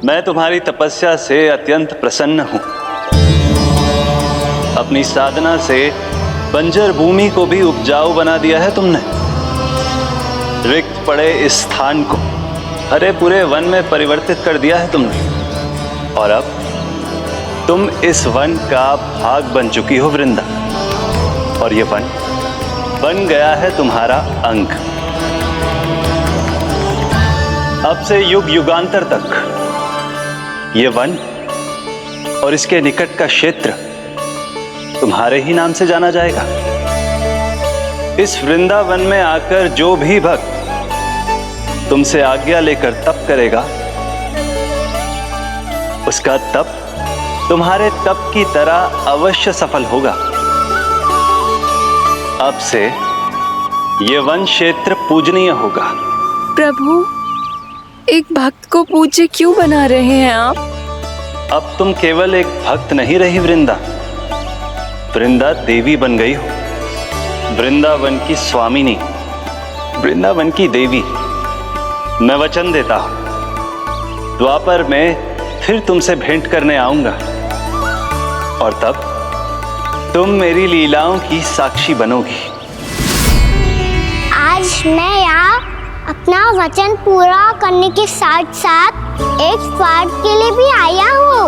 मैं तुम्हारी तपस्या से अत्यंत प्रसन्न हूं। अपनी साधना से बंजर भूमि को भी उपजाऊ बना दिया है तुमने। रिक्त पड़े इस स्थान को हरे पूरे वन में परिवर्तित कर दिया है तुमने। और अब तुम इस वन का भाग बन चुकी हो वृंदा, और ये वन बन गया है तुम्हारा अंग। अब से युग युगांतर तक ये वन और इसके निकट का क्षेत्र तुम्हारे ही नाम से जाना जाएगा। इस वृंदावन में आकर जो भी भक्त तुमसे आज्ञा लेकर तप करेगा, उसका तप तुम्हारे तप की तरह अवश्य सफल होगा। अब से ये वन क्षेत्र पूजनीय होगा। प्रभु, एक भक्त को पूज्य क्यों बना रहे हैं आप? अब तुम केवल एक भक्त नहीं रही वृंदा, वृंदा देवी बन गई हो। वृंदावन की स्वामिनी, वृंदावन की देवी। मैं वचन देता हूं, द्वापर में फिर तुमसे भेंट करने आऊंगा, और तब तुम मेरी लीलाओं की साक्षी बनोगी। आज मैं यहाँ अपना वचन पूरा करने के साथ साथ एक स्वार्थ के लिए भी आया हूँ।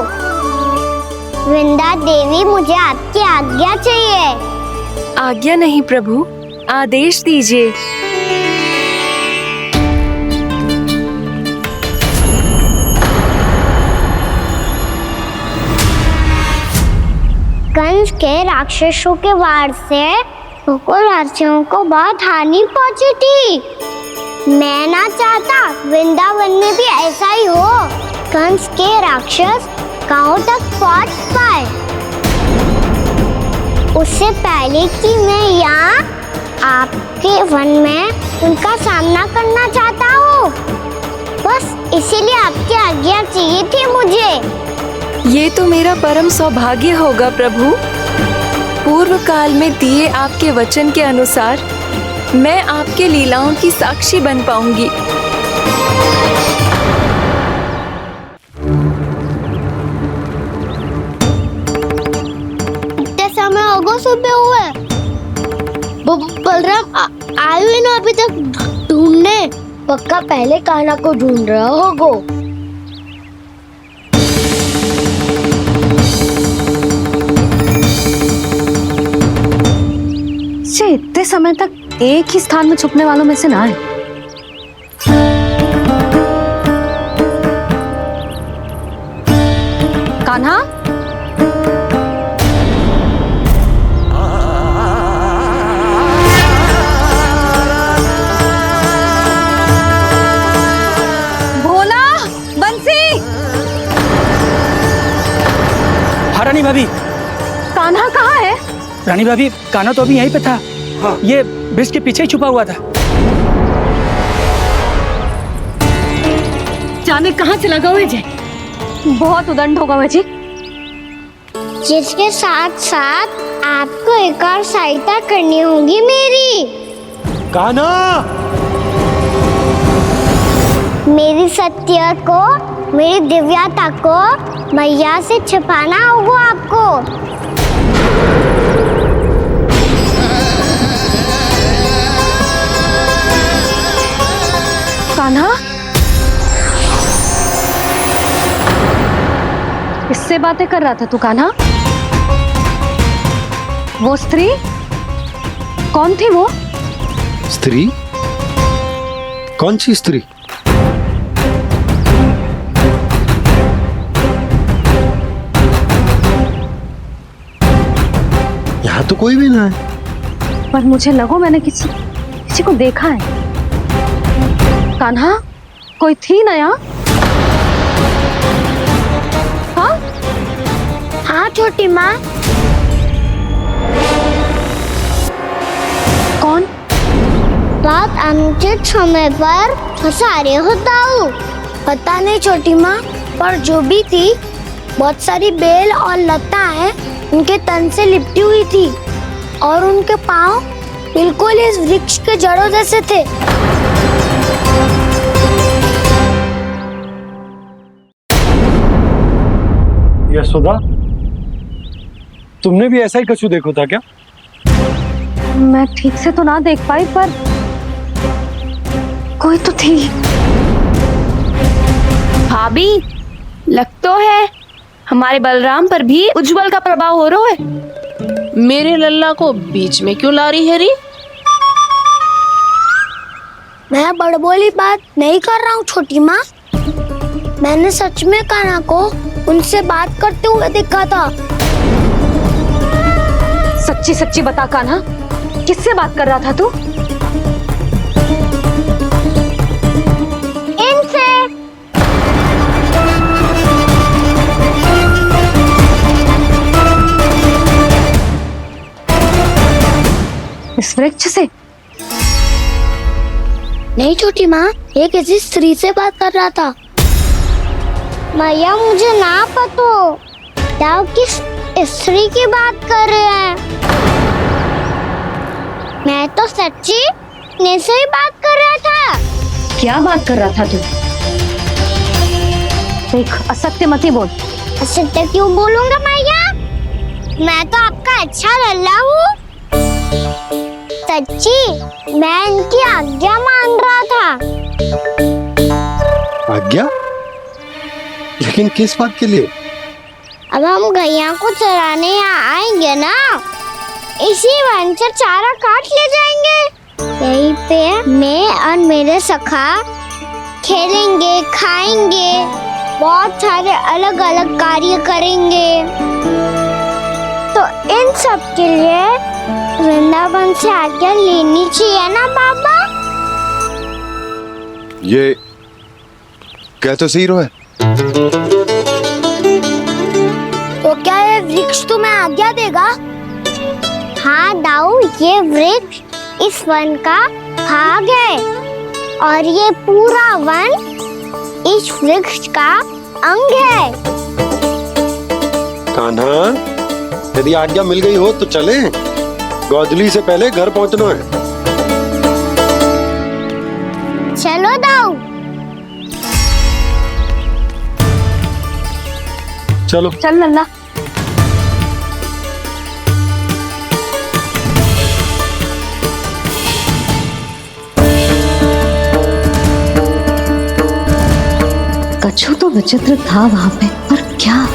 वृंदा देवी, मुझे आपकी आज्ञा चाहिए। आज्ञा नहीं प्रभु, आदेश दीजिए। कंस के राक्षसों के वार से गोकुलवासियों को बहुत हानि पहुंची थी। मैं ना चाहता वृंदावन में भी ऐसा ही हो। कंस के राक्षस गांव तक पहुंच पाए, उससे पहले कि मैं यहाँ आपके वन में उनका सामना करना चाहता हूँ। बस इसीलिए आपकी आज्ञा चाहिए थी मुझे। ये तो मेरा परम सौभाग्य होगा प्रभु। पूर्व काल में दिए आपके वचन के अनुसार मैं आपके लीलाओं की साक्षी बन पाऊंगी। इतने समय होगा सुबह हुए, बलराम आए हुए ना अभी तक ढूंढने। पक्का पहले कान्हा को ढूंढ रहा होगा। इतने समय तक एक ही स्थान में छुपने वालों में से ना है। कान्हा, भोला, बंसी। हाँ रानी भाभी। कान्हा कहाँ है? रानी भाभी, कान्हा तो अभी यहीं पे था। हाँ। ये ब्रिज के पीछे ही छुपा हुआ था। जाने कहाँ से लगा हुआ है? बहुत उदंड होगा वह जी। जिसके साथ साथ आपको एक और सहायता करनी होगी मेरी। कान्हा, मेरी सत्य को, मेरी दिव्यता को मैया से छिपाना होगा आपको। कान्हा, किससे बातें कर रहा था तू कान्हा? वो स्त्री कौन थी? वो स्त्री? कौन सी स्त्री? यहाँ तो कोई भी ना है। पर मुझे लगो मैंने किसी को देखा है। कान्हा, कोई थी ना यहाँ? हाँ? हाँ छोटी माँ। कौन? बहुत अनुचित समय पर फंसारे होता हूँ। पता नहीं छोटी माँ, पर जो भी थी, बहुत सारी बेल और लता है उनके तन से लिपटी हुई थी, और उनके पाँव बिल्कुल इस वृक्ष के जड़ों जैसे थे। यशोदा, तुमने भी ऐसा ही कछू देखो था क्या? मैं ठीक से तो ना देख पाई, पर कोई तो थी। भाभी, लग तो है हमारे बलराम पर भी उज्जवल का प्रभाव हो रहा है। मेरे लल्ला को बीच में क्यों ला रही है री? मैं बड़बोली बात नहीं कर रहा हूँ छोटी माँ। मैंने सच में कान्हा को उनसे बात करते हुए देखा था। सच्ची सच्ची बता कान्हा, किससे बात कर रहा था तू? इनसे। इस वृक्ष से? नहीं छोटी माँ, ये किसी स्त्री से बात कर रहा था। मैया मुझे ना पतो दाव किस स्त्री की बात कर रहे हैं। मैं तो सच्ची ने से ही बात कर रहा था। क्या बात कर रहा था तू? देख, असत्य मत ही बोल। असत्य क्यों बोलूंगा मैया? मैं तो आपका अच्छा लल्ला हूँ। सच्ची मैं इनकी आज्ञा मान रहा था। आज्ञा? लेकिन किस बात के लिए? अब हम गैया को चराने यहाँ आएंगे ना, इसी वन से चारा काट ले जाएंगे। यहीं पे मैं और मेरे सखा खेलेंगे, खाएंगे, बहुत सारे अलग अलग कार्य करेंगे। तो इन सब के लिए वृंदावन से आज्ञा लेनी चाहिए ना बाबा? ये कह तो सही रहा है। तो क्या ये वृक्ष तुम्हें आज्ञा देगा? हाँ दाऊ, ये वृक्ष इस वन का भाग है और ये पूरा वन इस वृक्ष का अंग है। कान्हा, यदि आज्ञा मिल गई हो तो चले। गोधली से पहले घर पहुंचना है। चलो दाऊ। चलो चल लल्ला। कछु तो विचित्र था वहां पे, पर क्या?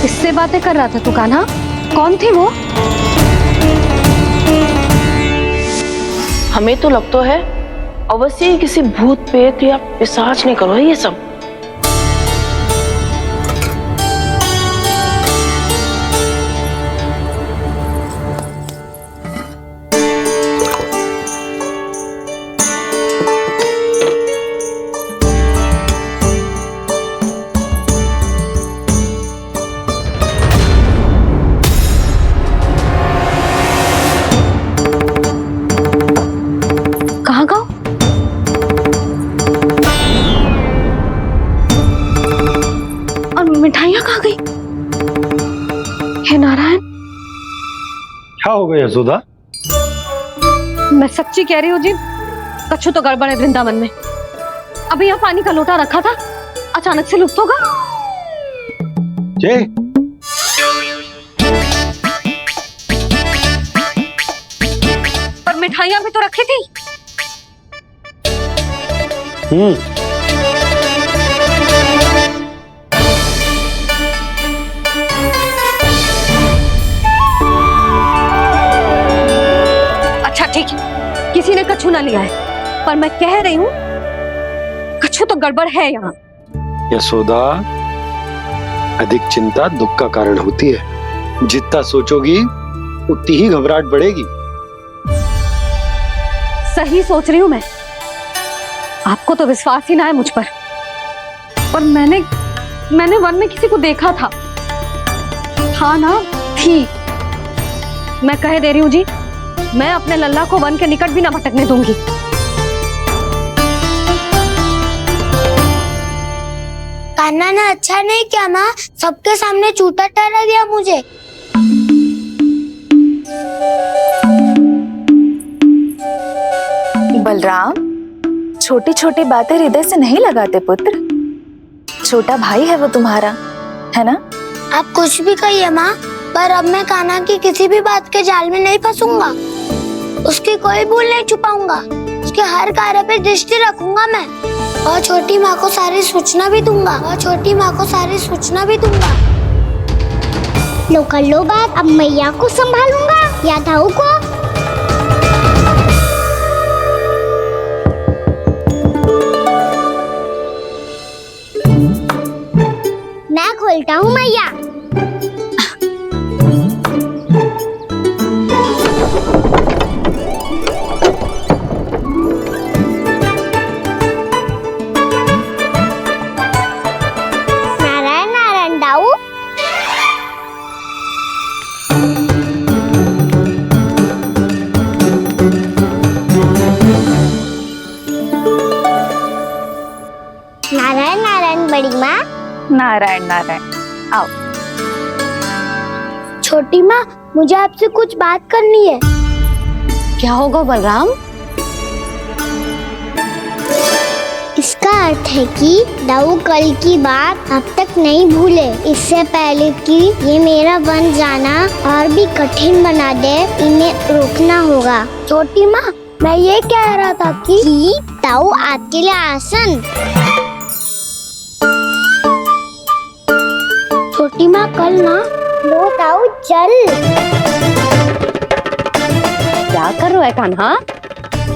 किससे बातें कर रहा था तू कान्हा? कौन थे वो? हमें तो लगता है अवश्य ही किसी भूत प्रेत या पिशाच ने करो है ये सब। कहाँ गाँव? और मिठाइयाँ कहाँ गई? हे नारायण! क्या हो गया यशोदा? मैं सच्ची कह रही हूँ जी, कछु तो गड़बड़ है वृंदावन में। अभी यहाँ पानी का लोटा रखा था, अचानक से लुप्त होगा। जय, पर मिठाइयाँ भी तो रखी थी। अच्छा ठीक है, किसी ने कछु ना लिया है, पर मैं कह रही हूँ कछु तो गड़बड़ है यहाँ। यशोदा, अधिक चिंता दुख का कारण होती है। जितना सोचोगी उतनी ही घबराहट बढ़ेगी। सही सोच रही हूँ मैं। आपको तो विश्वास ही ना है मुझ पर। और मैंने वन में किसी को देखा था ना? थी। मैं कह दे रही हूँ जी, मैं अपने लल्ला को वन के निकट भी ना भटकने दूंगी। कान्हा ने अच्छा नहीं किया माँ, सबके सामने झूठा ठहरा दिया मुझे। बलराम, छोटी छोटी बातें हृदय से नहीं लगाते पुत्र। छोटा भाई है वो तुम्हारा, है ना? आप कुछ भी कहिए माँ, पर अब मैं कान्हा की किसी भी बात के जाल में नहीं फंसूंगा। उसकी कोई भूल नहीं छुपाऊंगा, उसके हर कार्य पे दृष्टि रखूंगा मैं, और छोटी माँ को सारी सूचना भी दूंगा, लो कर लो बात, अब मैया को संभालूंगा या दाऊ को। मैं खोलता हूँ मैया। नारायण नारायण दाऊ। नारायण नारायण बड़ी माँ। नारायण नारायण, आओ। छोटी माँ, मुझे आपसे कुछ बात करनी है। क्या होगा बलराम? इसका अर्थ है कि दाऊ कल की बात अब तक नहीं भूले, इससे पहले कि ये मेरा वन जाना और भी कठिन बना दे, इन्हें रोकना होगा। छोटी माँ, मैं ये कह रहा था कि दाऊ आपके लिए आसन। छोटी माँ, कल ना लो दाऊ चल। क्या कर रहा है कान्हा?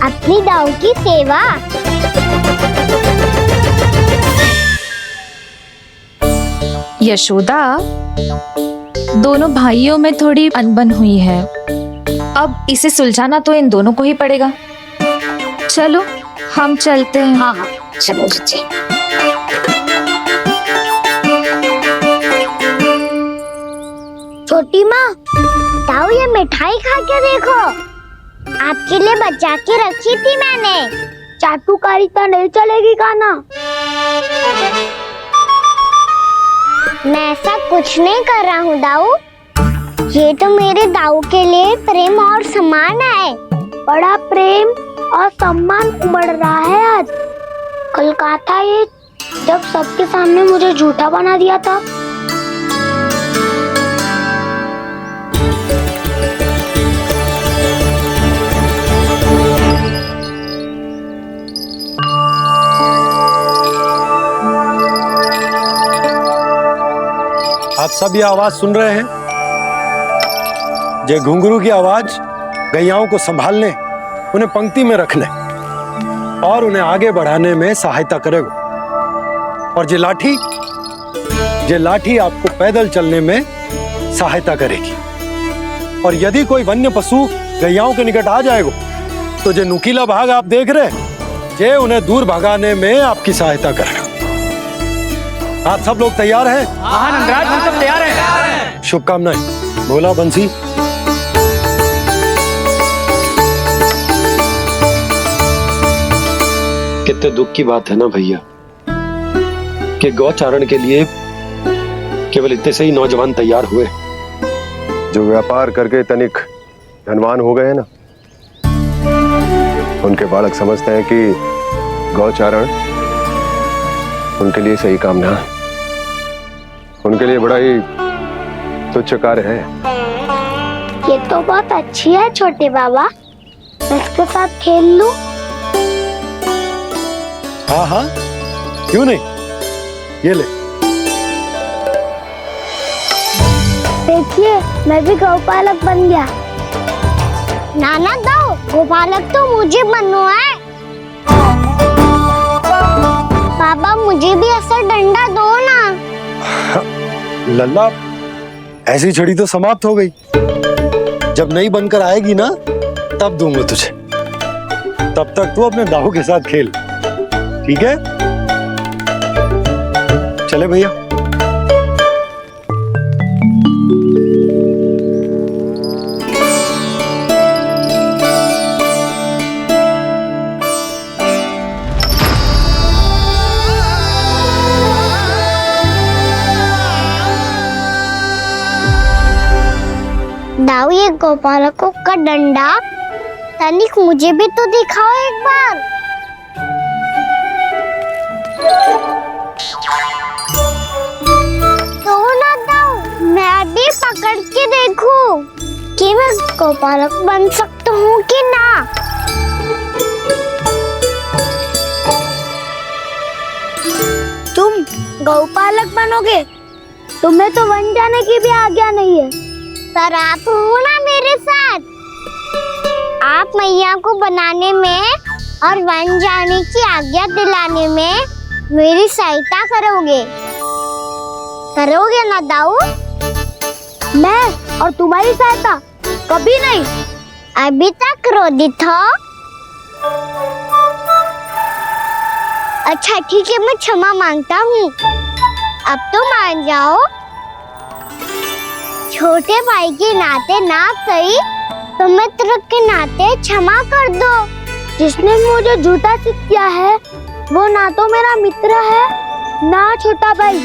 अपनी दाऊ की सेवा। यशोदा, दोनों भाइयों में थोड़ी अनबन हुई है, अब इसे सुलझाना तो इन दोनों को ही पड़ेगा। चलो हम चलते हैं। हाँ हाँ, चलो जी। छोटी माँ, दाऊ ये मिठाई खा के देखो, आपके लिए बचा के रखी थी मैंने। चाटुकारिता नहीं चलेगी कान्हा। मैं ऐसा कुछ नहीं कर रहा हूँ दाऊ, ये तो मेरे दाऊ के लिए प्रेम और सम्मान है। बड़ा प्रेम और सम्मान उमड़ रहा है आज। कल कहा था ये, जब सबके सामने मुझे झूठा बना दिया था। आप सब ये आवाज सुन रहे हैं? ये घुंघरू की आवाज गैयाओं को संभालने, उन्हें पंक्ति में रखने और उन्हें आगे बढ़ाने में सहायता करेगा। और ये लाठी आपको पैदल चलने में सहायता करेगी। और यदि कोई वन्य पशु गैयाओं के निकट आ जाएगा तो जो नुकीला भाग आप देख रहे हैं, ये उन्हें दूर भगाने में आपकी सहायता करेगा। आप सब लोग तैयार हैं? हाँ नंदराज, हम सब तैयार हैं। शुभकामनाएं। बोला बंसी। कितने दुख की बात है ना भैया कि गौचारण के लिए केवल इतने से ही नौजवान तैयार हुए। जो व्यापार करके तनिक धनवान हो गए ना, उनके बालक समझते हैं कि गौचारण उनके लिए सही काम ना है, उनके लिए बड़ा ही तुच्छ कार्य है। ये तो बहुत अच्छी है छोटे बाबा, मैं इसके साथ खेल लूं? हाँ हाँ, क्यों नहीं, ये ले। देखिए, मैं भी गौपालक बन गया। नाना दो, गौपालक तो मुझे बनना है। बाबा मुझे भी ऐसा डंडा दो ना। लल्ला, ऐसी छड़ी तो समाप्त हो गई, जब नई बनकर आएगी ना तब दूंगा तुझे। तब तक तू अपने दाऊ के साथ खेल, ठीक है? चले भैया। दाऊ, ये गोपालकों का डंडा तनिक मुझे भी तो दिखाओ एक बार। तो ना दाऊ, मैं भी पकड़ के देखूं कि मैं गोपालक बन सकता हूँ कि ना। तुम गौपालक बनोगे? तुम्हें तो वन जाने की भी आज्ञा नहीं है। पर आप हो ना मेरे साथ। आप मैया को बनाने में और वन जाने की आज्ञा दिलाने में मेरी सहायता करोगे ना दाऊ? मैं और तुम्हारी सहायता कभी नहीं। अभी तक क्रोधित हो? अच्छा ठीक है, मैं क्षमा मांगता हूँ। अब तो मान जाओ। छोटे भाई के नाते ना सही तो मित्र के नाते क्षमा कर दो। जिसने मुझे झूठा सिखाया है वो ना तो मेरा मित्र है ना छोटा भाई।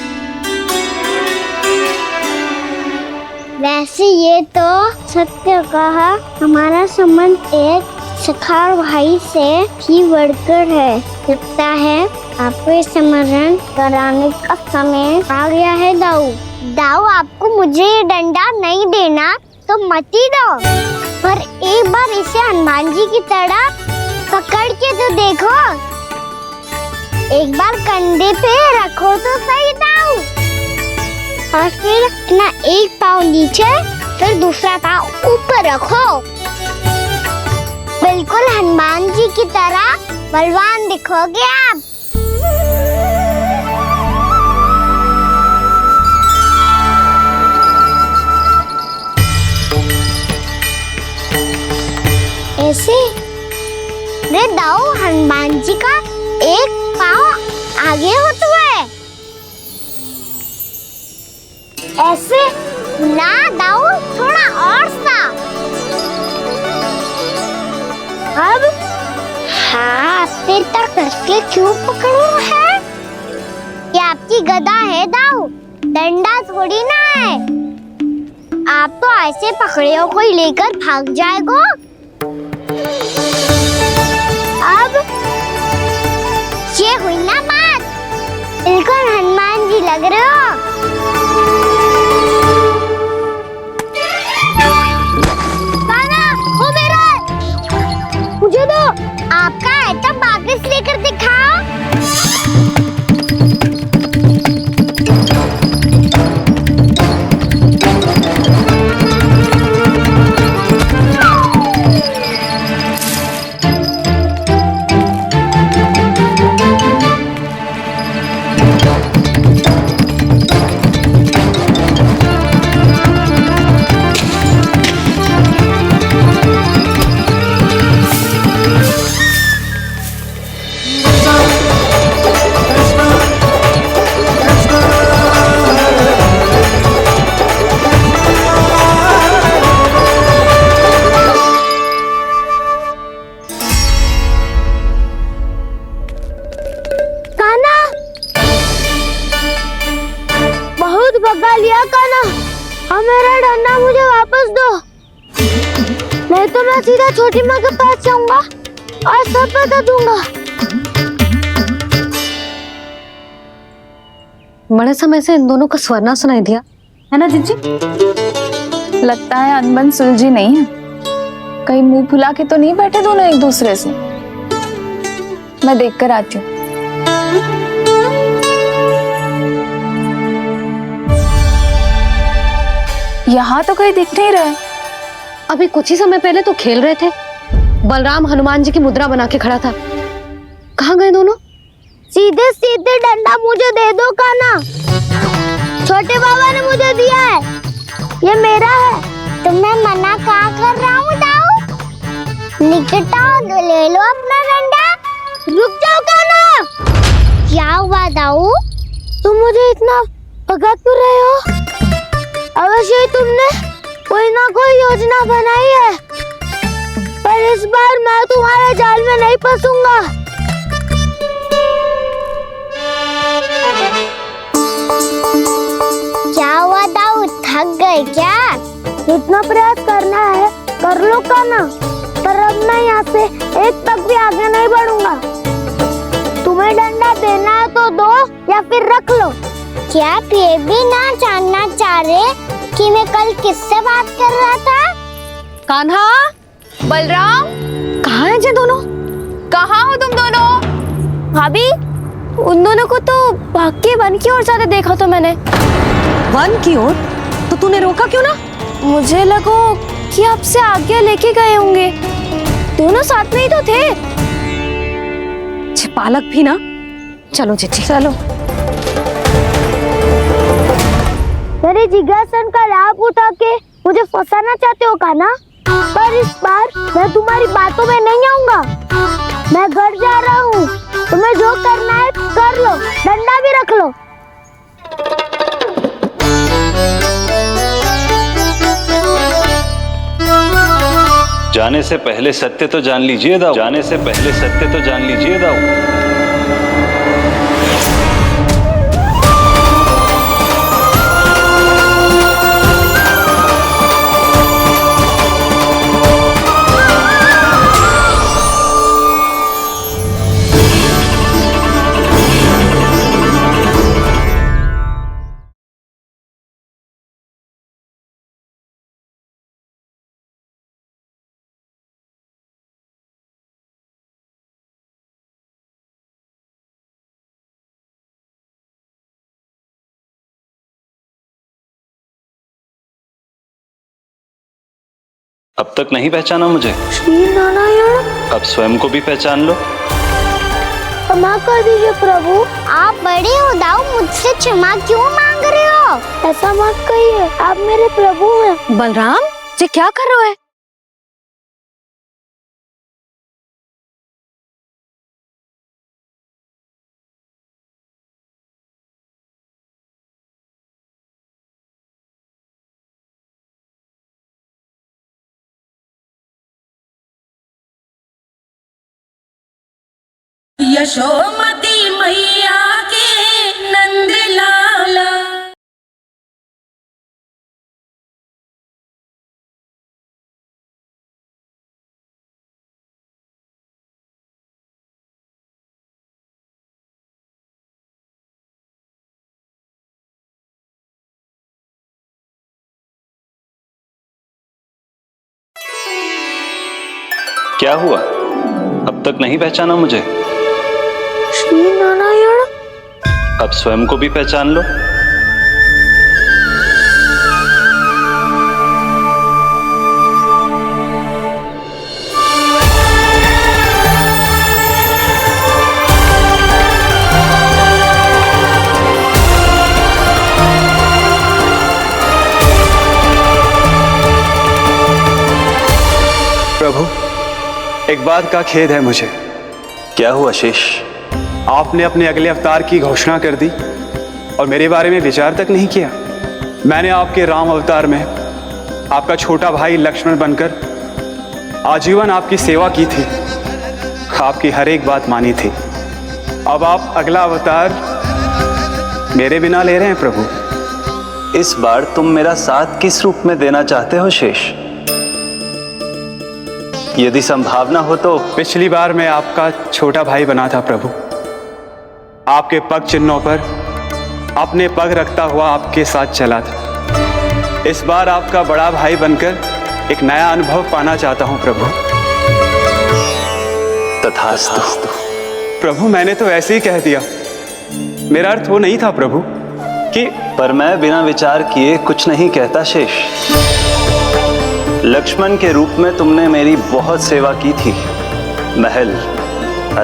वैसे ये तो सत्य कहा, हमारा संबंध एक सखार भाई से भी बढ़कर है। लगता है आपको स्मरण कराने का समय आ गया है दाऊ। दाऊ, आपको मुझे ये डंडा नहीं देना तो मत ही दो, पर एक बार इसे हनुमान जी की तरह पकड़ के तो देखो। एक बार कंधे पे रखो तो सही दाऊ, और फिर अपना एक पाँव नीचे फिर दूसरा पाँव ऊपर रखो। बिल्कुल हनुमान जी की तरह बलवान दिखोगे आप। ऐसे रे दाऊ, हनुमान जी का एक पाँव आगे होता है। ऐसे ना दाऊ, थोड़ा और सा। अब हाथ पे तक कसके क्यों पकड़ो है? ये आपकी गदा है दाऊ, डंडा थोड़ी ना है। आप तो ऐसे पकड़ियों को लेकर भाग जाएगो। अब ये हुई ना बात, बिल्कुल हनुमान जी लग रहे हो। कान्हा, वो मेरा है। मुझे दो। आपका आइटम वापस लेकर दिखाओ। भगा लिया कान्हा, अब मेरा डंडा मुझे वापस दो, नहीं तो मैं सीधा छोटी माँ के पास जाऊंगा और सब बता दूंगा। बड़े समय से इन दोनों का स्वर ना सुनाई दिया है ना जीजी? लगता है अनबन सुलझी नहीं है। कहीं मुंह फुला के तो नहीं बैठे दोनों एक दूसरे से। मैं देख कर आती हूँ। यहाँ तो कहीं दिख नहीं रहा। अभी कुछ ही समय पहले तो खेल रहे थे। बलराम हनुमान जी की मुद्रा बना के खड़ा था। कहाँ गए दोनों? सीधे सीधे डंडा मुझे दे दो कान्हा, छोटे बाबा ने मुझे दिया है, ये मेरा है। तुम्हें मना कहाँ कर रहा हूँ दाऊ? निकट आओ, ले लो अपना डंडा। रुक जाओ कान्हा। क्या हुआ दाऊ? तुम मुझे इतना भगा क्यों रहे हो? अवश्य तुमने कोई ना कोई योजना बनाई है, पर इस बार मैं तुम्हारे जाल में नहीं फंसूंगा। क्या हुआ दाऊ, थक गए क्या? जितना प्रयास करना है कर लो कान्हा, पर अब मैं यहाँ से एक तक भी आगे नहीं बढ़ूंगा। तुम्हें डंडा देना है तो दो या फिर रख लो। क्या आप ये भी ना जानना चाह रहे कि मैं कल किससे बात कर रहा था? कान्हा, बलराम, कहाँ है ये दोनों? कहाँ हो तुम दोनों? भाभी, उन दोनों को तो भाग के वन की ओर जाते देखा तो मैंने। वन की ओर? तो तूने रोका क्यों ना? मुझे लगा कि आपसे आगे लेके गए होंगे। दोनों साथ में ही तो थे। पालक भी ना। चलो चिट्ठी, चलो। मेरे जिज्ञासन का लाभ उठा के मुझे फंसाना चाहते हो कान्हा? पर इस बार मैं तुम्हारी बातों में नहीं आऊंगा। मैं घर जा रहा हूँ, तुम्हें जो करना है कर लो, डंडा भी रख लो। जाने से पहले सत्य तो जान लीजिए दाऊ, जाने से पहले सत्य तो जान लीजिए दाऊ। अब तक नहीं पहचाना मुझे? श्री नारायण। अब स्वयं को भी पहचान लो। क्षमा कर दीजिए प्रभु। आप बड़े हो दाऊ, मुझसे क्षमा क्यों मांग रहे हो? ऐसा मत कहिए, आप मेरे प्रभु हैं। बलराम, ये क्या कर रहे हो? यशोमती मैया के नंद लाला। क्या हुआ? अब तक नहीं पहचाना मुझे? श्री नारायण। अब स्वयं को भी पहचान लो। प्रभु, एक बात का खेद है मुझे। क्या हुआ शेष? आपने अपने अगले अवतार की घोषणा कर दी और मेरे बारे में विचार तक नहीं किया। मैंने आपके राम अवतार में आपका छोटा भाई लक्ष्मण बनकर आजीवन आपकी सेवा की थी, आपकी हर एक बात मानी थी। अब आप अगला अवतार मेरे बिना ले रहे हैं प्रभु। इस बार तुम मेरा साथ किस रूप में देना चाहते हो शेष? यदि संभावना हो तो। पिछली बार मैं आपका छोटा भाई बना था प्रभु, आपके पग चिन्हों पर अपने पग रखता हुआ आपके साथ चला था। इस बार आपका बड़ा भाई बनकर एक नया अनुभव पाना चाहता हूं प्रभु। तथास्तु। प्रभु, मैंने तो ऐसे ही कह दिया, मेरा अर्थ वो नहीं था प्रभु कि। पर मैं बिना विचार किए कुछ नहीं कहता शेष। लक्ष्मण के रूप में तुमने मेरी बहुत सेवा की थी। महल,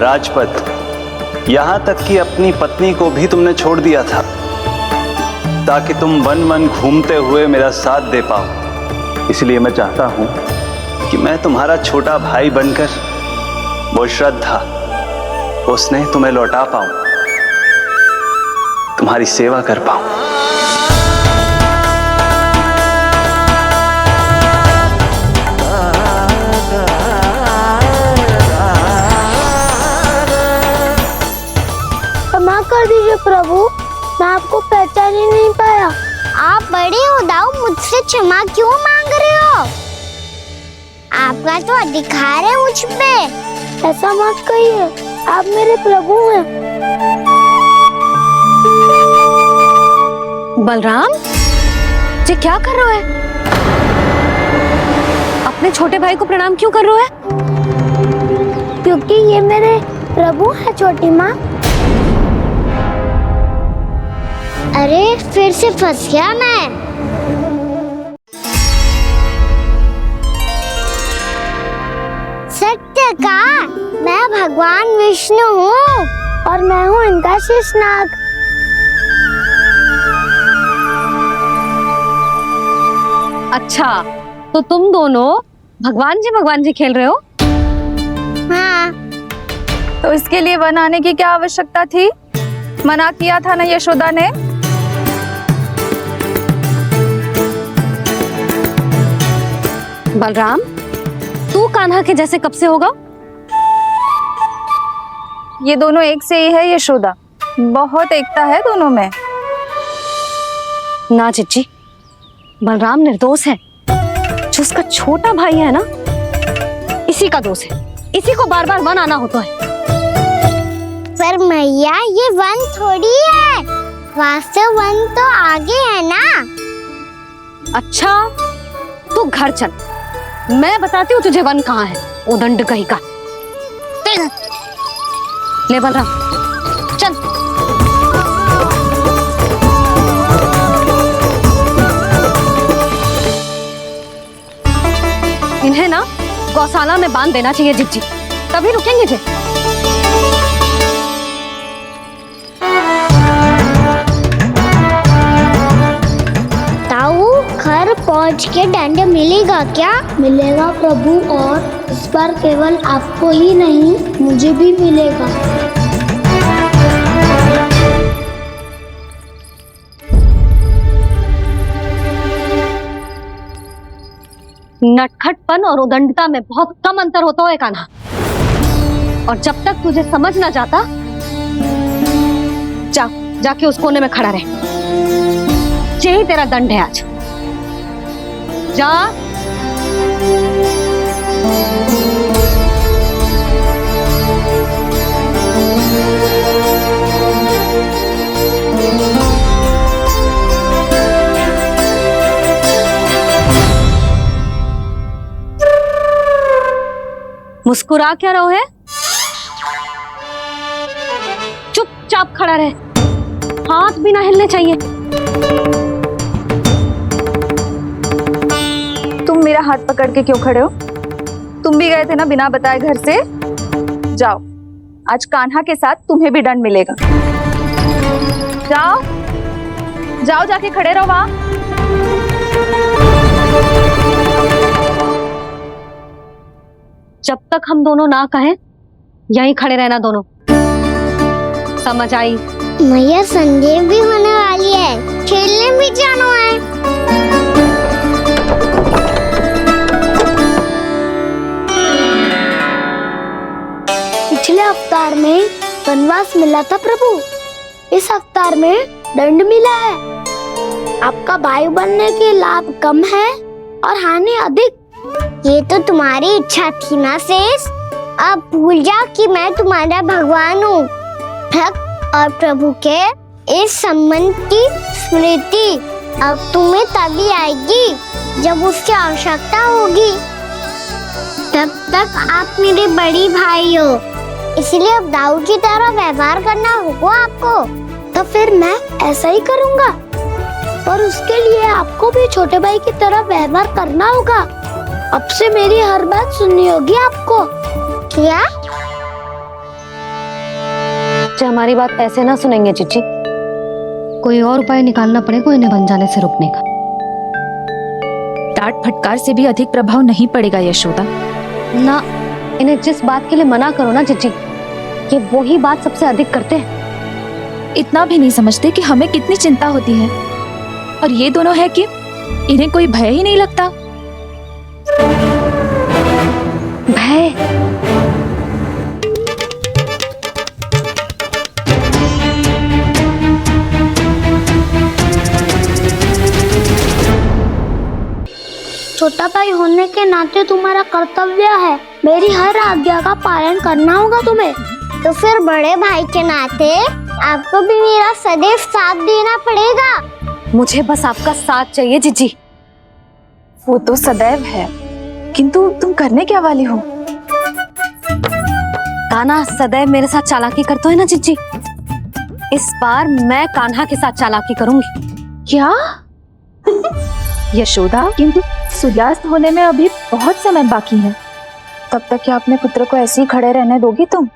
राजपथ, यहां तक कि अपनी पत्नी को भी तुमने छोड़ दिया था ताकि तुम वन वन घूमते हुए मेरा साथ दे पाओ। इसलिए मैं चाहता हूं कि मैं तुम्हारा छोटा भाई बनकर वो श्रद्धा, वो स्नेह तुम्हें लौटा पाऊं, तुम्हारी सेवा कर पाऊं। क्षमा कर दीजिए प्रभु, मैं आपको पहचान ही नहीं पाया। आप बड़ी हो दाऊ, मुझसे क्षमा क्यों मांग रहे हो? आपका तो अधिकार है मुझ पे। ऐसा मत कहिए, आप मेरे प्रभु हैं। बलराम जी क्या कर रहे हो? अपने छोटे भाई को प्रणाम क्यों कर रहे हो? क्योंकि ये मेरे प्रभु है छोटी माँ। अरे फिर से फंस गया मैं। सत्य का, मैं भगवान विष्णु हूँ और मैं हूँ इनका शेषनाग। अच्छा, तो तुम दोनों भगवान जी खेल रहे हो? हाँ। तो इसके लिए वन आने की क्या आवश्यकता थी? मना किया था ना यशोदा ने। बलराम, तू कान्हा के जैसे कब से होगा? ये दोनों एक से ही है यशोदा, बहुत एकता है दोनों में। ना चिच्ची, बलराम निर्दोष है। जो उसका छोटा भाई है ना, इसी का दोष है। इसी को बार बार वन आना होता है। पर मैया, ये वन थोड़ी है, वास्तव वन तो आगे है ना। अच्छा, तू घर चल, मैं बताती हूँ तुझे वन कहाँ है। उदंड कहीं का। ले बलराम, चल। इन्हें ना गौशाला में बांध देना चाहिए जिज्जी, तभी रुकेंगे जे। ताऊ, घर पहुँच के दंड मिलेगा क्या? मिलेगा प्रभु, और इस बार केवल आपको ही नहीं मुझे भी मिलेगा। नटखटपन और उदंडता में बहुत कम अंतर होता है कान्हा, और जब तक तुझे समझ ना जाता, जाके उस कोने में खड़ा रहे। यही तेरा दंड है आज। जा। मुस्कुरा क्या रहो है? चुपचाप खड़ा रहे, हाथ भी ना हिलने चाहिए। तुम मेरा हाथ पकड़ के क्यों खड़े हो? तुम भी गए थे ना बिना बताए घर से। जाओ, आज कान्हा के साथ तुम्हें भी दंड मिलेगा। जाओ जाओ, जाके खड़े रहो वहां। जब तक हम दोनों ना कहें, यहीं खड़े रहना दोनों। समझ आई? मैया, संध्या भी होने वाली है, खेलने भी जाना है। पिछले अवतार में वनवास मिला था प्रभु, इस अवतार में दंड मिला है। आपका भाई बनने के लाभ कम है और हानि अधिक। ये तो तुम्हारी इच्छा थी ना शेष। अब भूल जाओ कि मैं तुम्हारा भगवान हूँ। भक्त और प्रभु के इस संबंध की स्मृति अब तुम्हें तभी आएगी जब उसकी आवश्यकता होगी। तब तक आप मेरे बड़ी भाई हो, इसलिए अब दाऊ की तरह व्यवहार करना होगा आपको। तो फिर मैं ऐसा ही करूँगा, पर उसके लिए आपको भी छोटे भाई की तरह व्यवहार करना होगा। अब से मेरी हर बात सुननी होगी आपको। क्या? हमारी बात ऐसे ना सुनेंगे चिच्ची, कोई और उपाय निकालना पड़ेगा इन्हें बन जाने से रोकने का। डांट फटकार से भी अधिक प्रभाव नहीं पड़ेगा यशोदा। ना, इन्हें जिस बात के लिए मना करो ना चिच्ची, ये वही बात सबसे अधिक करते हैं। इतना भी नहीं समझते कि हमें कितनी चिंता होती है, और ये दोनों है कि इन्हें कोई भय ही नहीं लगता। भय? छोटा भाई होने के नाते तुम्हारा कर्तव्य है, मेरी हर आज्ञा का पालन करना होगा तुम्हें। तो फिर बड़े भाई के नाते आपको भी मेरा सदैव साथ देना पड़ेगा। मुझे बस आपका साथ चाहिए जीजी। वो तो सदैव है, किंतु तुम करने क्या वाली हो? कान्हा सदैव मेरे साथ चालाकी करते है ना जीजी, इस बार मैं कान्हा के साथ चालाकी करूंगी। क्या? यशोदा, किंतु सूर्यास्त होने में अभी बहुत समय बाकी है, तब तक क्या अपने पुत्र को ऐसे ही खड़े रहने दोगी तुम?